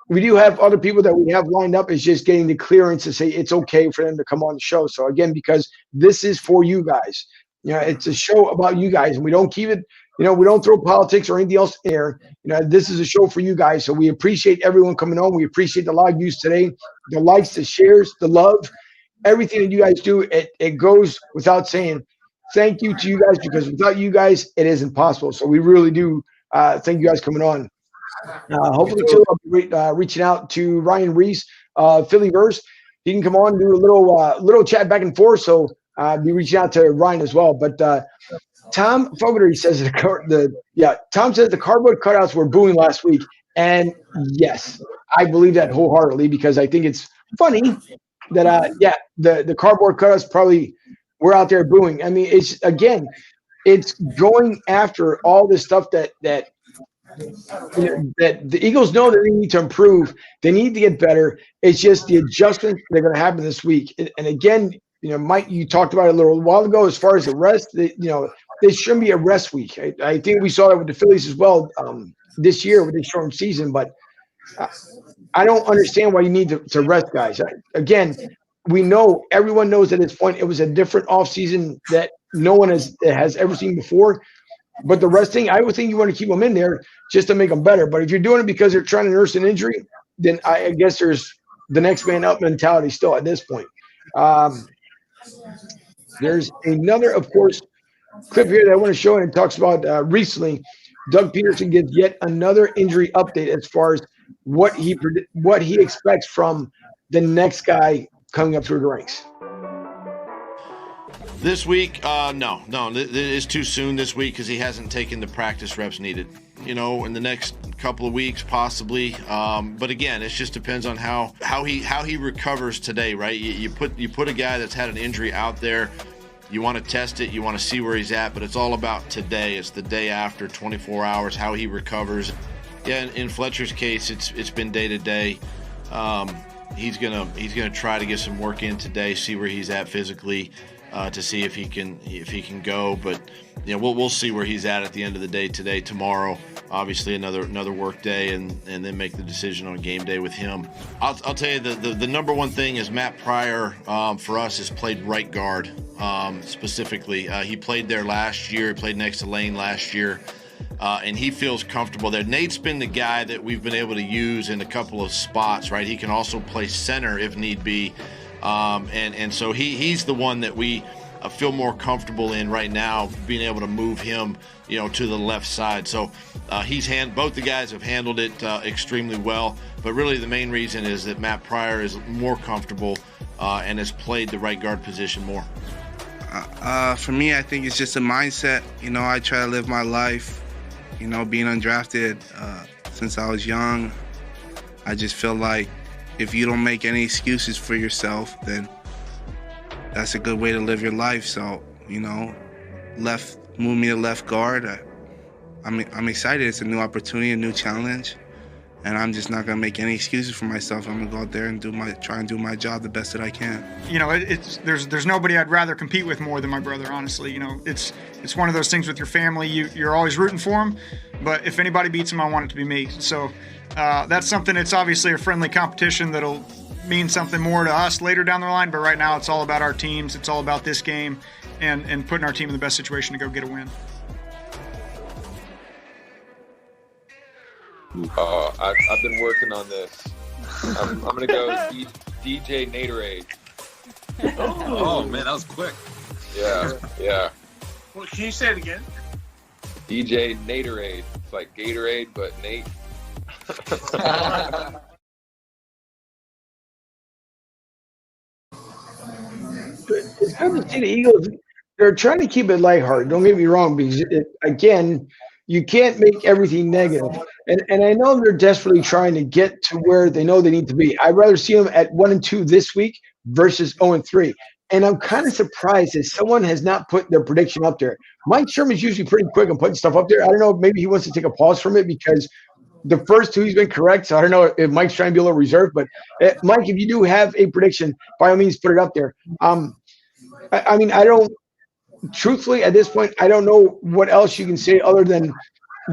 we do have other people that we have lined up. It's just getting the clearance to say it's okay for them to come on the show. So again, because this is for you guys, it's a show about you guys, and we don't keep it. We don't throw politics or anything else in there. This is a show for you guys. So we appreciate everyone coming on. We appreciate the live views today, the likes, the shares, the love, everything that you guys do. It goes without saying. Thank you to you guys, because without you guys, it isn't possible. So we really do thank you guys coming on. Hopefully, too, I'll be reaching out to Ryan Reese, Phillyverse. He can come on and do a little chat back and forth. So I'll be reaching out to Ryan as well. But Tom Fogarty says Tom says the cardboard cutouts were booing last week, and yes, I believe that wholeheartedly, because I think it's funny that the cardboard cutouts probably were out there booing. I mean, it's going after all this stuff that the Eagles know that they need to improve. They need to get better. It's just the adjustments that are going to happen this week. And again, Mike, you talked about it a little while ago as far as the rest. There shouldn't be a rest week. I think we saw that with the Phillies as well this year with the short season. But I don't understand why you need to rest guys. Again, we know, everyone knows at this point it was a different offseason that no one has ever seen before. But the resting, I would think you want to keep them in there just to make them better. But if you're doing it because they're trying to nurse an injury, then I guess there's the next man up mentality still at this point. There's another, of course, clip here that I want to show, and it talks about recently Doug Peterson gives yet another injury update as far as what he expects from the next guy coming up through the ranks. This week, no, it's too soon this week because he hasn't taken the practice reps needed. In the next couple of weeks, possibly. But again, it just depends on how he recovers today, right? You put a guy that's had an injury out there. You want to test it. You want to see where he's at. But it's all about today. It's the day after, 24 hours, how he recovers. Yeah, in Fletcher's case, it's been day to day. He's gonna try to get some work in today, see where he's at physically. To see if he can go, but we'll see where he's at the end of the day today, tomorrow. Obviously, another work day, and then make the decision on game day with him. I'll tell you the number one thing is Matt Pryor for us has played right guard specifically. He played there last year. He played next to Lane last year. And he feels comfortable there. Nate's been the guy that we've been able to use in a couple of spots, right? He can also play center if need be. And so he's the one that we feel more comfortable in right now, being able to move him, to the left side. So both the guys have handled it extremely well. But really the main reason is that Matt Pryor is more comfortable and has played the right guard position more. For me, I think it's just a mindset. I try to live my life, being undrafted since I was young. I just feel like if you don't make any excuses for yourself, then that's a good way to live your life. So, move me to left guard. I'm excited. It's a new opportunity, a new challenge, and I'm just not gonna make any excuses for myself. I'm gonna go out there and try and do my job the best that I can. There's nobody I'd rather compete with more than my brother. Honestly, it's one of those things with your family. You're always rooting for him, but if anybody beats him, I want it to be me. So. That's something. It's obviously a friendly competition that'll mean something more to us later down the line. But right now, it's all about our teams. It's all about this game and putting our team in the best situation to go get a win. I've been working on this. I'm gonna go DJ Naderade. Oh man, that was quick. Yeah. Well, can you say it again? DJ Naderade. It's like Gatorade, but Nate. It's good to see the Eagles. They're trying to keep it lighthearted. Don't get me wrong, because again, you can't make everything negative. And I know they're desperately trying to get to where they know they need to be. I'd rather see them at 1-2 this week versus 0-3. And I'm kind of surprised that someone has not put their prediction up there. Mike Sherman's usually pretty quick on putting stuff up there. I don't know, maybe he wants to take a pause from it because the first two he's been correct. So I don't know if Mike's trying to be a little reserved, but Mike, if you do have a prediction, by all means, put it up there. I mean, I don't, truthfully, at this point, I don't know what else you can say other than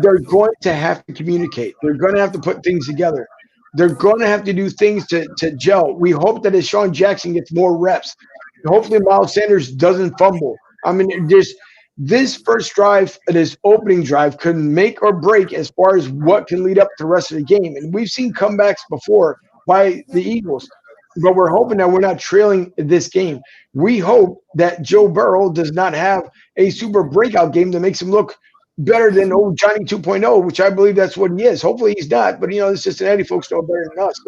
they're going to have to communicate. They're going to have to put things together. They're going to have to do things to gel. We hope that as Sean Jackson gets more reps, hopefully Miles Sanders doesn't fumble. I mean, this first drive, this opening drive, could make or break as far as what can lead up to the rest of the game. And we've seen comebacks before by the Eagles, but we're hoping that we're not trailing this game. We hope that Joe Burrow does not have a super breakout game that makes him look better than old Johnny 2.0, which I believe that's what he is. Hopefully he's not, but the Cincinnati folks know better than us.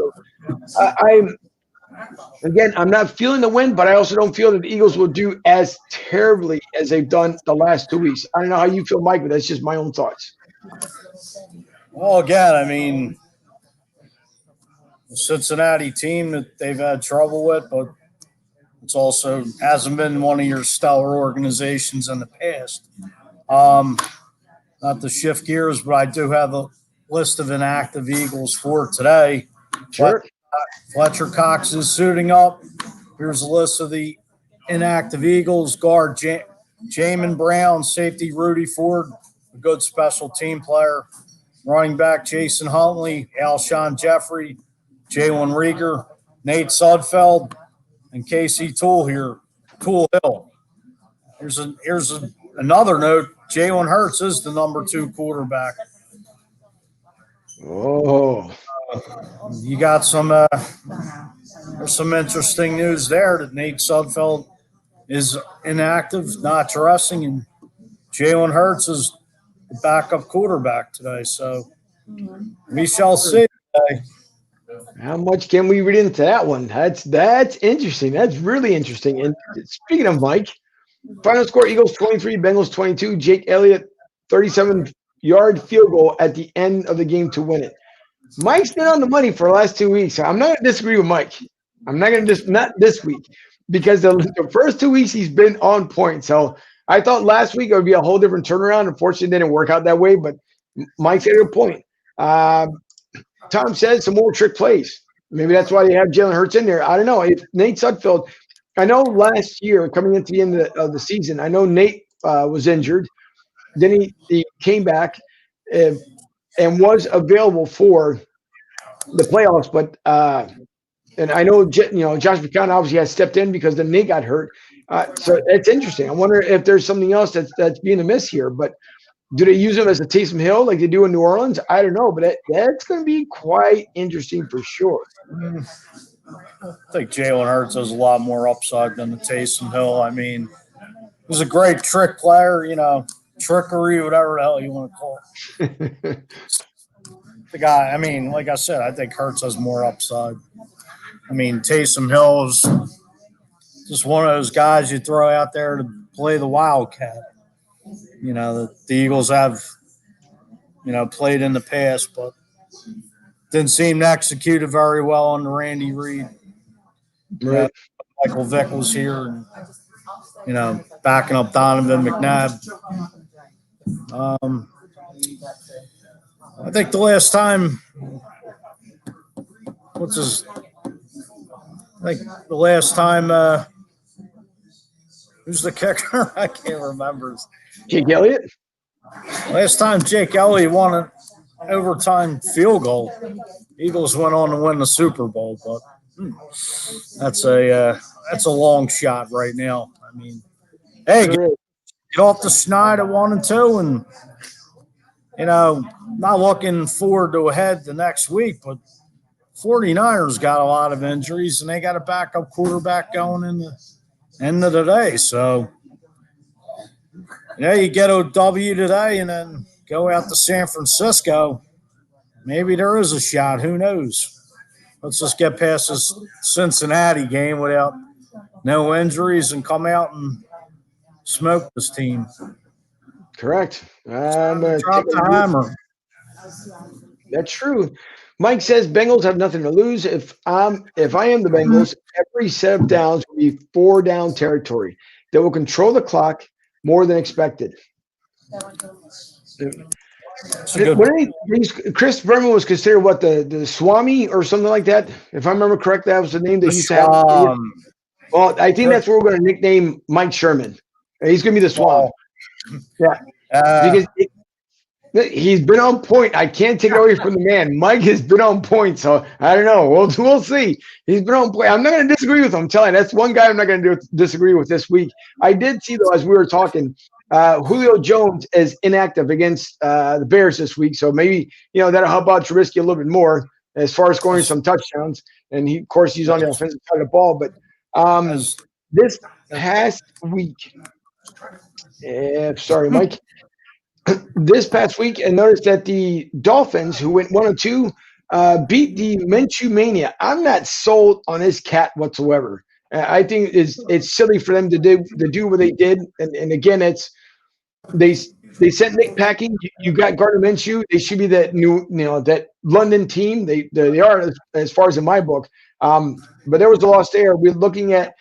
So I'm not feeling the win, but I also don't feel that the Eagles will do as terribly as they've done the last 2 weeks. I don't know how you feel, Mike, but that's just my own thoughts. Well, again, I mean, the Cincinnati team that they've had trouble with, but it's also hasn't been one of your stellar organizations in the past. Not to shift gears, but I do have a list of inactive Eagles for today. Sure. Fletcher Cox is suiting up. Here's a list of the inactive Eagles. Guard Jamin Brown, safety Rudy Ford, a good special team player. Running back Jason Huntley, Alshon Jeffrey, Jalen Rieger, Nate Sudfeld, and Casey Tool Hill. Here's another note. Jalen Hurts is the number 2 quarterback. Oh, you got some. There's some interesting news there that Nate Sudfeld is inactive, not dressing, and Jalen Hurts is the backup quarterback today. So we shall see today. How much can we read into that one? That's interesting. That's really interesting. And speaking of Mike, final score: Eagles 23, Bengals 22. Jake Elliott 37-yard field goal at the end of the game to win it. Mike's been on the money for the last 2 weeks. So I'm not going to disagree with Mike. I'm not going to not this week because the first 2 weeks he's been on point. So I thought last week it would be a whole different turnaround. Unfortunately, it didn't work out that way. But Mike's at a good point. Tom says some more trick plays. Maybe that's why they have Jalen Hurts in there. I don't know. If Nate Sudfeld, I know last year coming into the end of the season, I know Nate was injured. Then he came back and was available for the playoffs. But and I know Josh McCown obviously has stepped in because then Nate got hurt. So it's interesting. I wonder if there's something else that's being amiss here. But do they use him as a Taysom Hill like they do in New Orleans? I don't know, but that's going to be quite interesting for sure. I think Jalen Hurts has a lot more upside than the Taysom Hill. I mean, he's a great trick player, trickery, whatever the hell you want to call it. The guy, I mean, like I said, I think Hurts has more upside. I mean, Taysom Hill is just one of those guys you throw out there to play the Wildcat. The Eagles have, played in the past, but didn't seem to execute it very well under Randy Reed. Right. Michael Vick was here, and, backing up Donovan McNabb. I think the last time, who's the kicker? I can't remember. Jake Elliott? Last time Jake Elliott won an overtime field goal, Eagles went on to win the Super Bowl, but that's a long shot right now. I mean, hey, get off the schneid at 1-2 and, not looking forward to ahead the next week, but 49ers got a lot of injuries and they got a backup quarterback going in the end of the day. So, you get a W today and then go out to San Francisco. Maybe there is a shot. Who knows? Let's just get past this Cincinnati game without no injuries and come out and smoke this team. Correct. Drop the hammer. That's true. Mike says Bengals have nothing to lose. If I am the Bengals, every set of downs will be 4-down territory. They will control the clock more than expected. Chris Berman was considered the Swami or something like that. If I remember correctly, that was the name that he used to have. Well, I think that's what we're going to nickname Mike Sherman. He's going to be the Swami. Yeah. Because he's been on point. I can't take it away from the man. Mike has been on point, so I don't know. We'll see. He's been on point. I'm not going to disagree with him. I'm telling you, that's one guy I'm not going to disagree with this week. I did see, though, as we were talking, Julio Jones is inactive against the Bears this week, so maybe that'll help out Trubisky a little bit more as far as scoring some touchdowns. And of course, he's on the offensive side of the ball. But this past week, sorry, Mike. This past week, and noticed that the Dolphins, who went 1-2, beat the Minshew Mania. I'm not sold on this cat whatsoever. I think it's silly for them to do what they did. And again, they sent Nick packing. You got Gardner Minshew. They should be that that London team. They are as far as in my book. But there was a loss there. We're looking at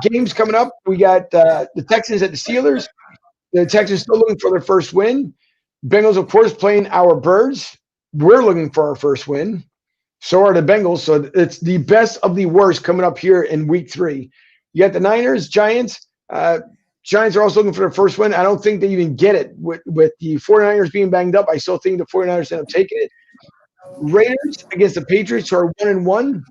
games coming up. We got the Texans at the Steelers. The Texans still looking for their first win. Bengals, of course, playing our Birds. We're looking for our first win. So are the Bengals. So it's the best of the worst coming up here in week 3. You got the Niners, Giants. Giants are also looking for their first win. I don't think they even get it with the 49ers being banged up. I still think the 49ers end up taking it. Raiders against the Patriots, who are 1-1.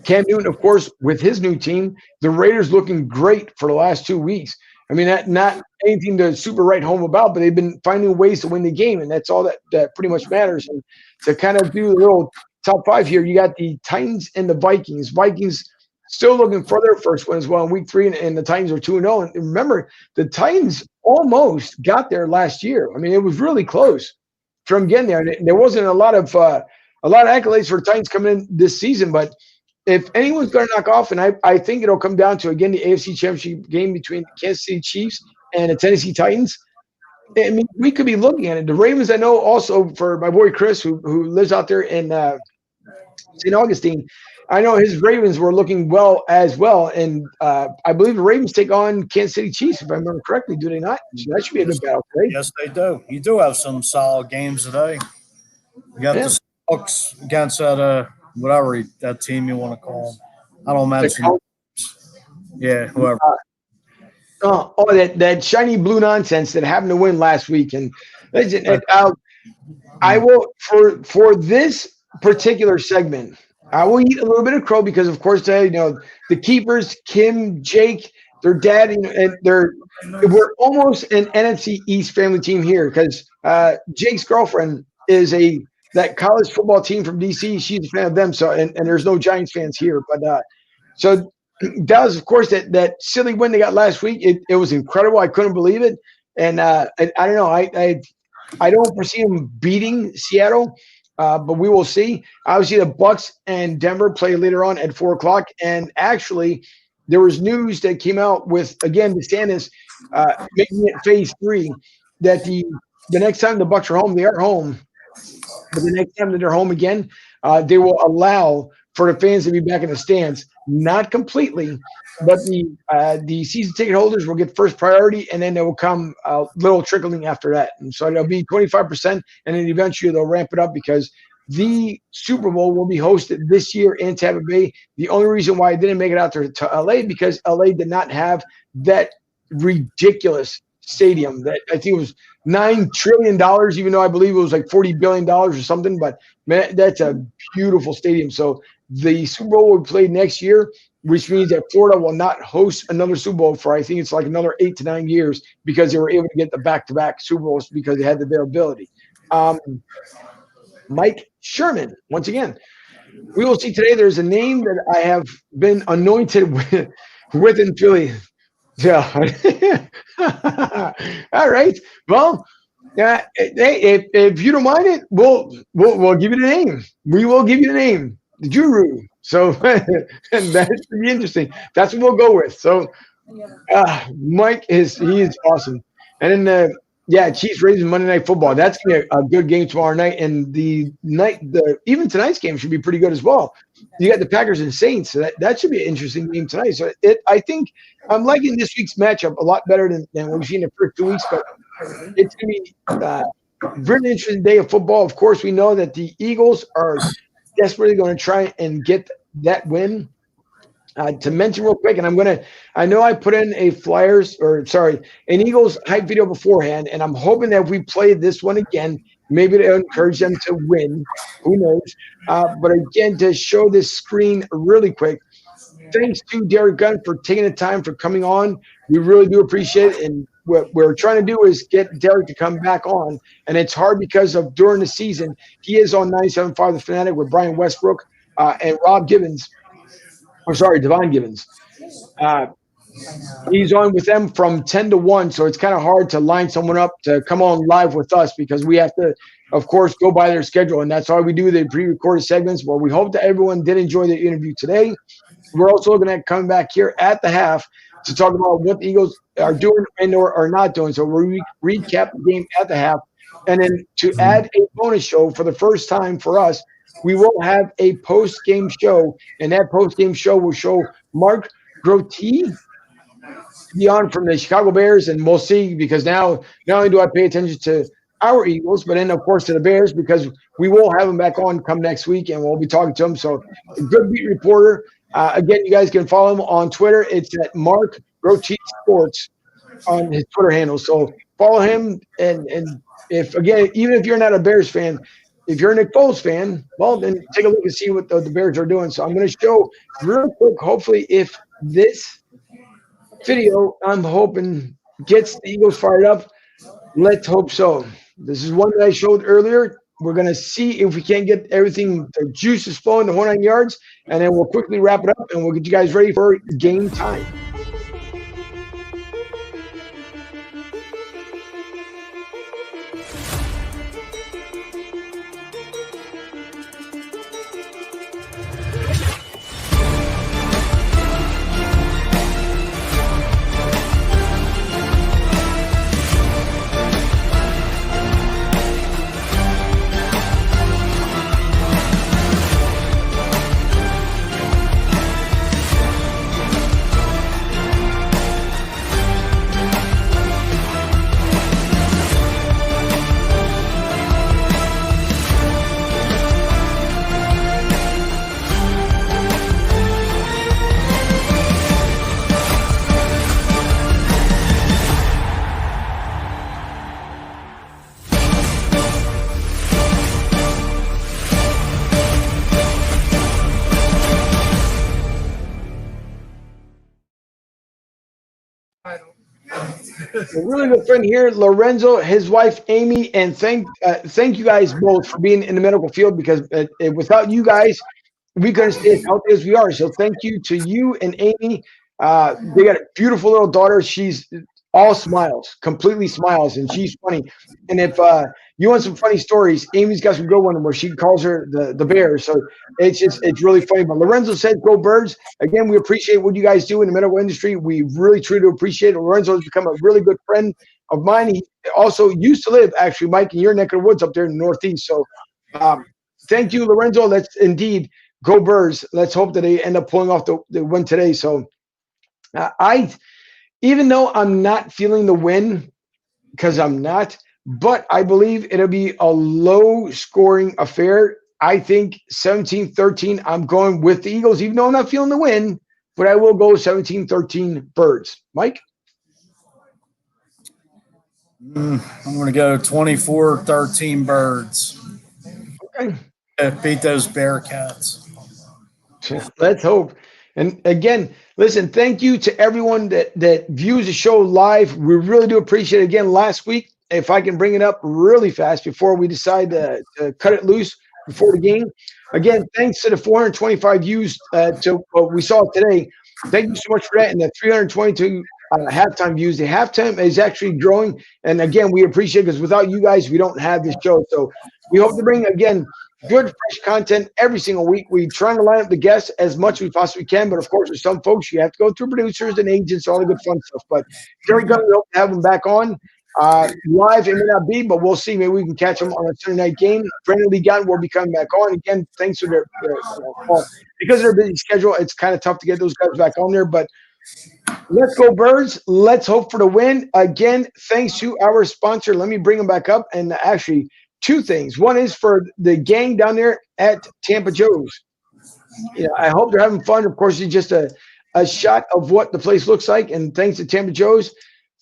Cam Newton, of course, with his new team. The Raiders looking great for the last 2 weeks. I mean, not anything to super write home about, but they've been finding ways to win the game, and that's all that pretty much matters. And to kind of do a little top 5 here, you got the Titans and the Vikings. Vikings still looking for their first win as well in week 3, and the Titans are 2-0. And remember, the Titans almost got there last year. I mean, it was really close from getting there. And there wasn't a lot of accolades for the Titans coming in this season, but if anyone's going to knock off, and I think it'll come down to, again, the AFC Championship game between the Kansas City Chiefs and the Tennessee Titans. I mean, we could be looking at it. The Ravens, I know also for my boy Chris, who lives out there in St. Augustine, I know his Ravens were looking well as well. And I believe the Ravens take on Kansas City Chiefs, if I remember correctly, do they not? So that should be a good battle, right? Yes, they do. You do have some solid games today. You got the Bucks against that whatever that team you want to call them. I don't mention. Yeah, whoever. That shiny blue nonsense that happened to win last week. And listen, I will for this particular segment, I will eat a little bit of crow because, of course, the keepers, Kim, Jake, their dad, and we're almost an NFC East family team here because Jake's girlfriend is that college football team from DC. She's a fan of them. So, and there's no Giants fans here, but so that was, of course, that silly win they got last week. It was incredible. I couldn't believe it. And I don't know. I don't foresee them beating Seattle, but we will see. Obviously, the Bucks and Denver play later on at 4:00. And actually, there was news that came out with, again, DeSantis making it phase 3, that the next time the Bucks are home, they are home. But the next time that they're home again, they will allow for the fans to be back in the stands. Not completely, but the season ticket holders will get first priority, and then there will come a little trickling after that. And so it'll be 25%, and then eventually they'll ramp it up because the Super Bowl will be hosted this year in Tampa Bay. The only reason why I didn't make it out there to LA because LA did not have that ridiculous stadium that I think was $9 trillion, even though I believe it was like $40 billion or something. But man, that's a beautiful stadium. So the Super Bowl will be played next year, which means that Florida will not host another Super Bowl for, I think it's like another 8 to 9 years because they were able to get the back-to-back Super Bowls because they had the availability. Mike Sherman, once again, we will see today. There's a name that I have been anointed with in Philly. Yeah. All right. Well, if you don't mind it, we'll give you the name. We will give you the name, the Juru. So and that should be interesting. That's what we'll go with. So Mike he is awesome. And then Chiefs Ravens Monday Night Football. That's gonna be a good game tomorrow night. And even tonight's game should be pretty good as well. You got the Packers and Saints, so that should be an interesting game tonight. So I think I'm liking this week's matchup a lot better than what we've seen the first 2 weeks. But it's gonna be a very interesting day of football. Of course, we know that the Eagles are desperately going to try and get that win. To mention real quick, and I know I put in an Eagles hype video beforehand, and I'm hoping that if we play this one again, maybe to encourage them to win. Who knows? But again, to show this screen really quick, thanks to Derek Gunn for taking the time for coming on. We really do appreciate it. And what we're trying to do is get Derek to come back on. And it's hard because of during the season, he is on 97.5 The Fanatic with Brian Westbrook and Rob Gibbons. Devon Gibbons. He's on with them from 10 to 1, so it's kind of hard to line someone up to come on live with us because we have to, of course, go by their schedule, and that's why we do the pre-recorded segments. Well, we hope that everyone did enjoy the interview today. We're also looking at coming back here at the half to talk about what the Eagles are doing and or are not doing. So we'll recap the game at the half, and then to add a bonus show for the first time for us, we will have a post-game show, and that post-game show will show Mark Grote be on from the Chicago Bears, and we'll see because now not only do I pay attention to our Eagles, but then, of course, to the Bears because we will have him back on come next week, and we'll be talking to him. So a good beat reporter. Again, you guys can follow him on Twitter. It's at Mark Grote Sports on his Twitter handle. So follow him, and if again, even if you're not a Bears fan, if you're a Nick Foles fan, well, then take a look and see what the Bears are doing. So I'm going to show real quick, hopefully, if this video, I'm hoping, gets the Eagles fired up. Let's hope so. This is one that I showed earlier. We're going to see if we can't get everything, the juices flowing, the whole 9 yards, and then we'll quickly wrap it up, and we'll get you guys ready for game time. A really good friend here, Lorenzo, his wife Amy, and thank you guys both for being in the medical field, because without you guys, we couldn't stay as healthy as we are. So thank you to you and Amy. They got a beautiful little daughter. She's all smiles, completely smiles, and she's funny. And if you want some funny stories, Amy's got some good one where she calls her the bear. So it's really funny. But Lorenzo said, "Go Birds!" Again, we appreciate what you guys do in the medical industry. We really truly appreciate it. Lorenzo has become a really good friend of mine. He also used to live, actually, Mike, in your neck of the woods up there in the Northeast. So thank you, Lorenzo. Let's indeed go Birds. Let's hope that they end up pulling off the win today. So even though I'm not feeling the win, because I'm not, but I believe it'll be a low-scoring affair. I think 17-13, I'm going with the Eagles, even though I'm not feeling the win, but I will go 17-13 Birds. Mike? I'm going to go 24-13 Birds. Okay. Beat those Bearcats. Let's hope. And again, listen, thank you to everyone that views the show live. We really do appreciate it. Again, last week, if I can bring it up really fast before we decide to cut it loose before the game. Again, thanks to the 425 views to what we saw today. Thank you so much for that. And the 322 halftime views. The halftime is actually growing. And again, we appreciate it, because without you guys, we don't have this show. So we hope to bring, again, good, fresh content every single week. We're trying to line up the guests as much as we possibly can, but of course, with some folks, you have to go through producers and agents, all the good fun stuff. But Jerry Gunn, we hope to have them back on. Live, it may not be, but we'll see. Maybe we can catch them on a Sunday night game. Brandon Lee Gunn will be coming back on. Again, thanks for their because of their busy schedule, it's kind of tough to get those guys back on there. But let's go Birds. Let's hope for the win. Again, thanks to our sponsor. Let me bring them back up. And actually, two things. One is for the gang down there at Tampa Joe's. I hope they're having fun. Of course, it's just a shot of what the place looks like. And thanks to Tampa Joe's.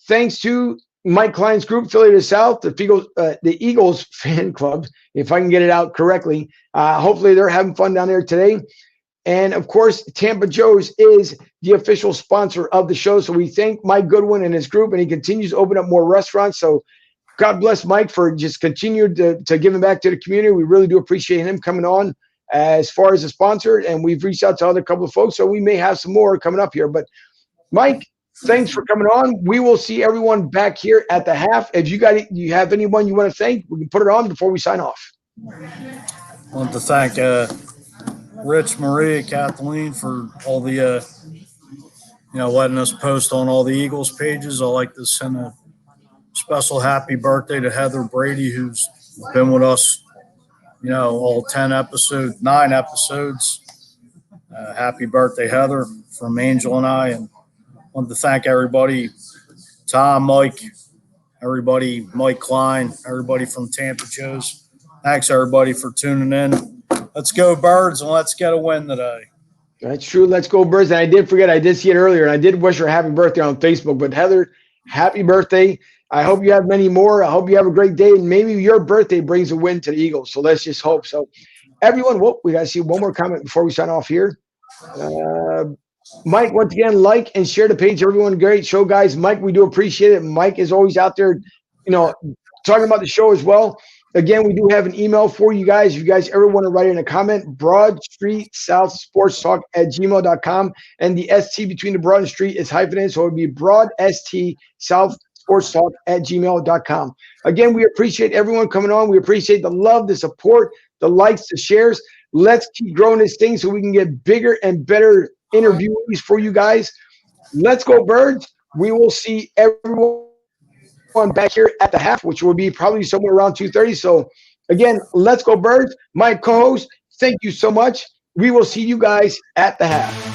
Thanks to Mike Klein's group, Philly to the South, the Eagles fan club, if I can get it out correctly. Hopefully they're having fun down there today. And, of course, Tampa Joe's is the official sponsor of the show. So we thank Mike Goodwin and his group, and he continues to open up more restaurants. So God bless Mike for just continuing to giving back to the community. We really do appreciate him coming on as far as a sponsor, and we've reached out to other couple of folks, so we may have some more coming up here. But, Mike, thanks for coming on. We will see everyone back here at the half. If you have anyone you want to thank, we can put it on before we sign off. I want to thank Rich, Maria, Kathleen for all the letting us post on all the Eagles pages. I'd like to send a special happy birthday to Heather Brady, who's been with us, all 9 episodes. Happy birthday, Heather, from Angel and I. And I want to thank everybody, Tom, Mike, everybody, Mike Klein, everybody from Tampa Joe's. Thanks, everybody, for tuning in. Let's go Birds, and let's get a win today. That's true. Let's go Birds. And I did forget, I did see it earlier, and I did wish her a happy birthday on Facebook. But Heather, happy birthday. I hope you have many more. I hope you have a great day, and maybe your birthday brings a win to the Eagles. So let's just hope. So everyone, we got to see one more comment before we sign off here. Mike, once again, like and share the page. Everyone, great show, guys. Mike, we do appreciate it. Mike is always out there, talking about the show as well. Again, we do have an email for you guys. If you guys ever want to write in a comment, Broad Street South Sports Talk @gmail.com. And the ST between the Broad and Street is hyphenated, so it would be Broad ST South Sports Talk @gmail.com. Again, we appreciate everyone coming on. We appreciate the love, the support, the likes, the shares. Let's keep growing this thing so we can get bigger and better interviewees for you guys. Let's go, Birds. We will see everyone back here at the half, which will be probably somewhere around 2:30. So again, let's go, Birds. My co-host, thank you so much. We will see you guys at the half.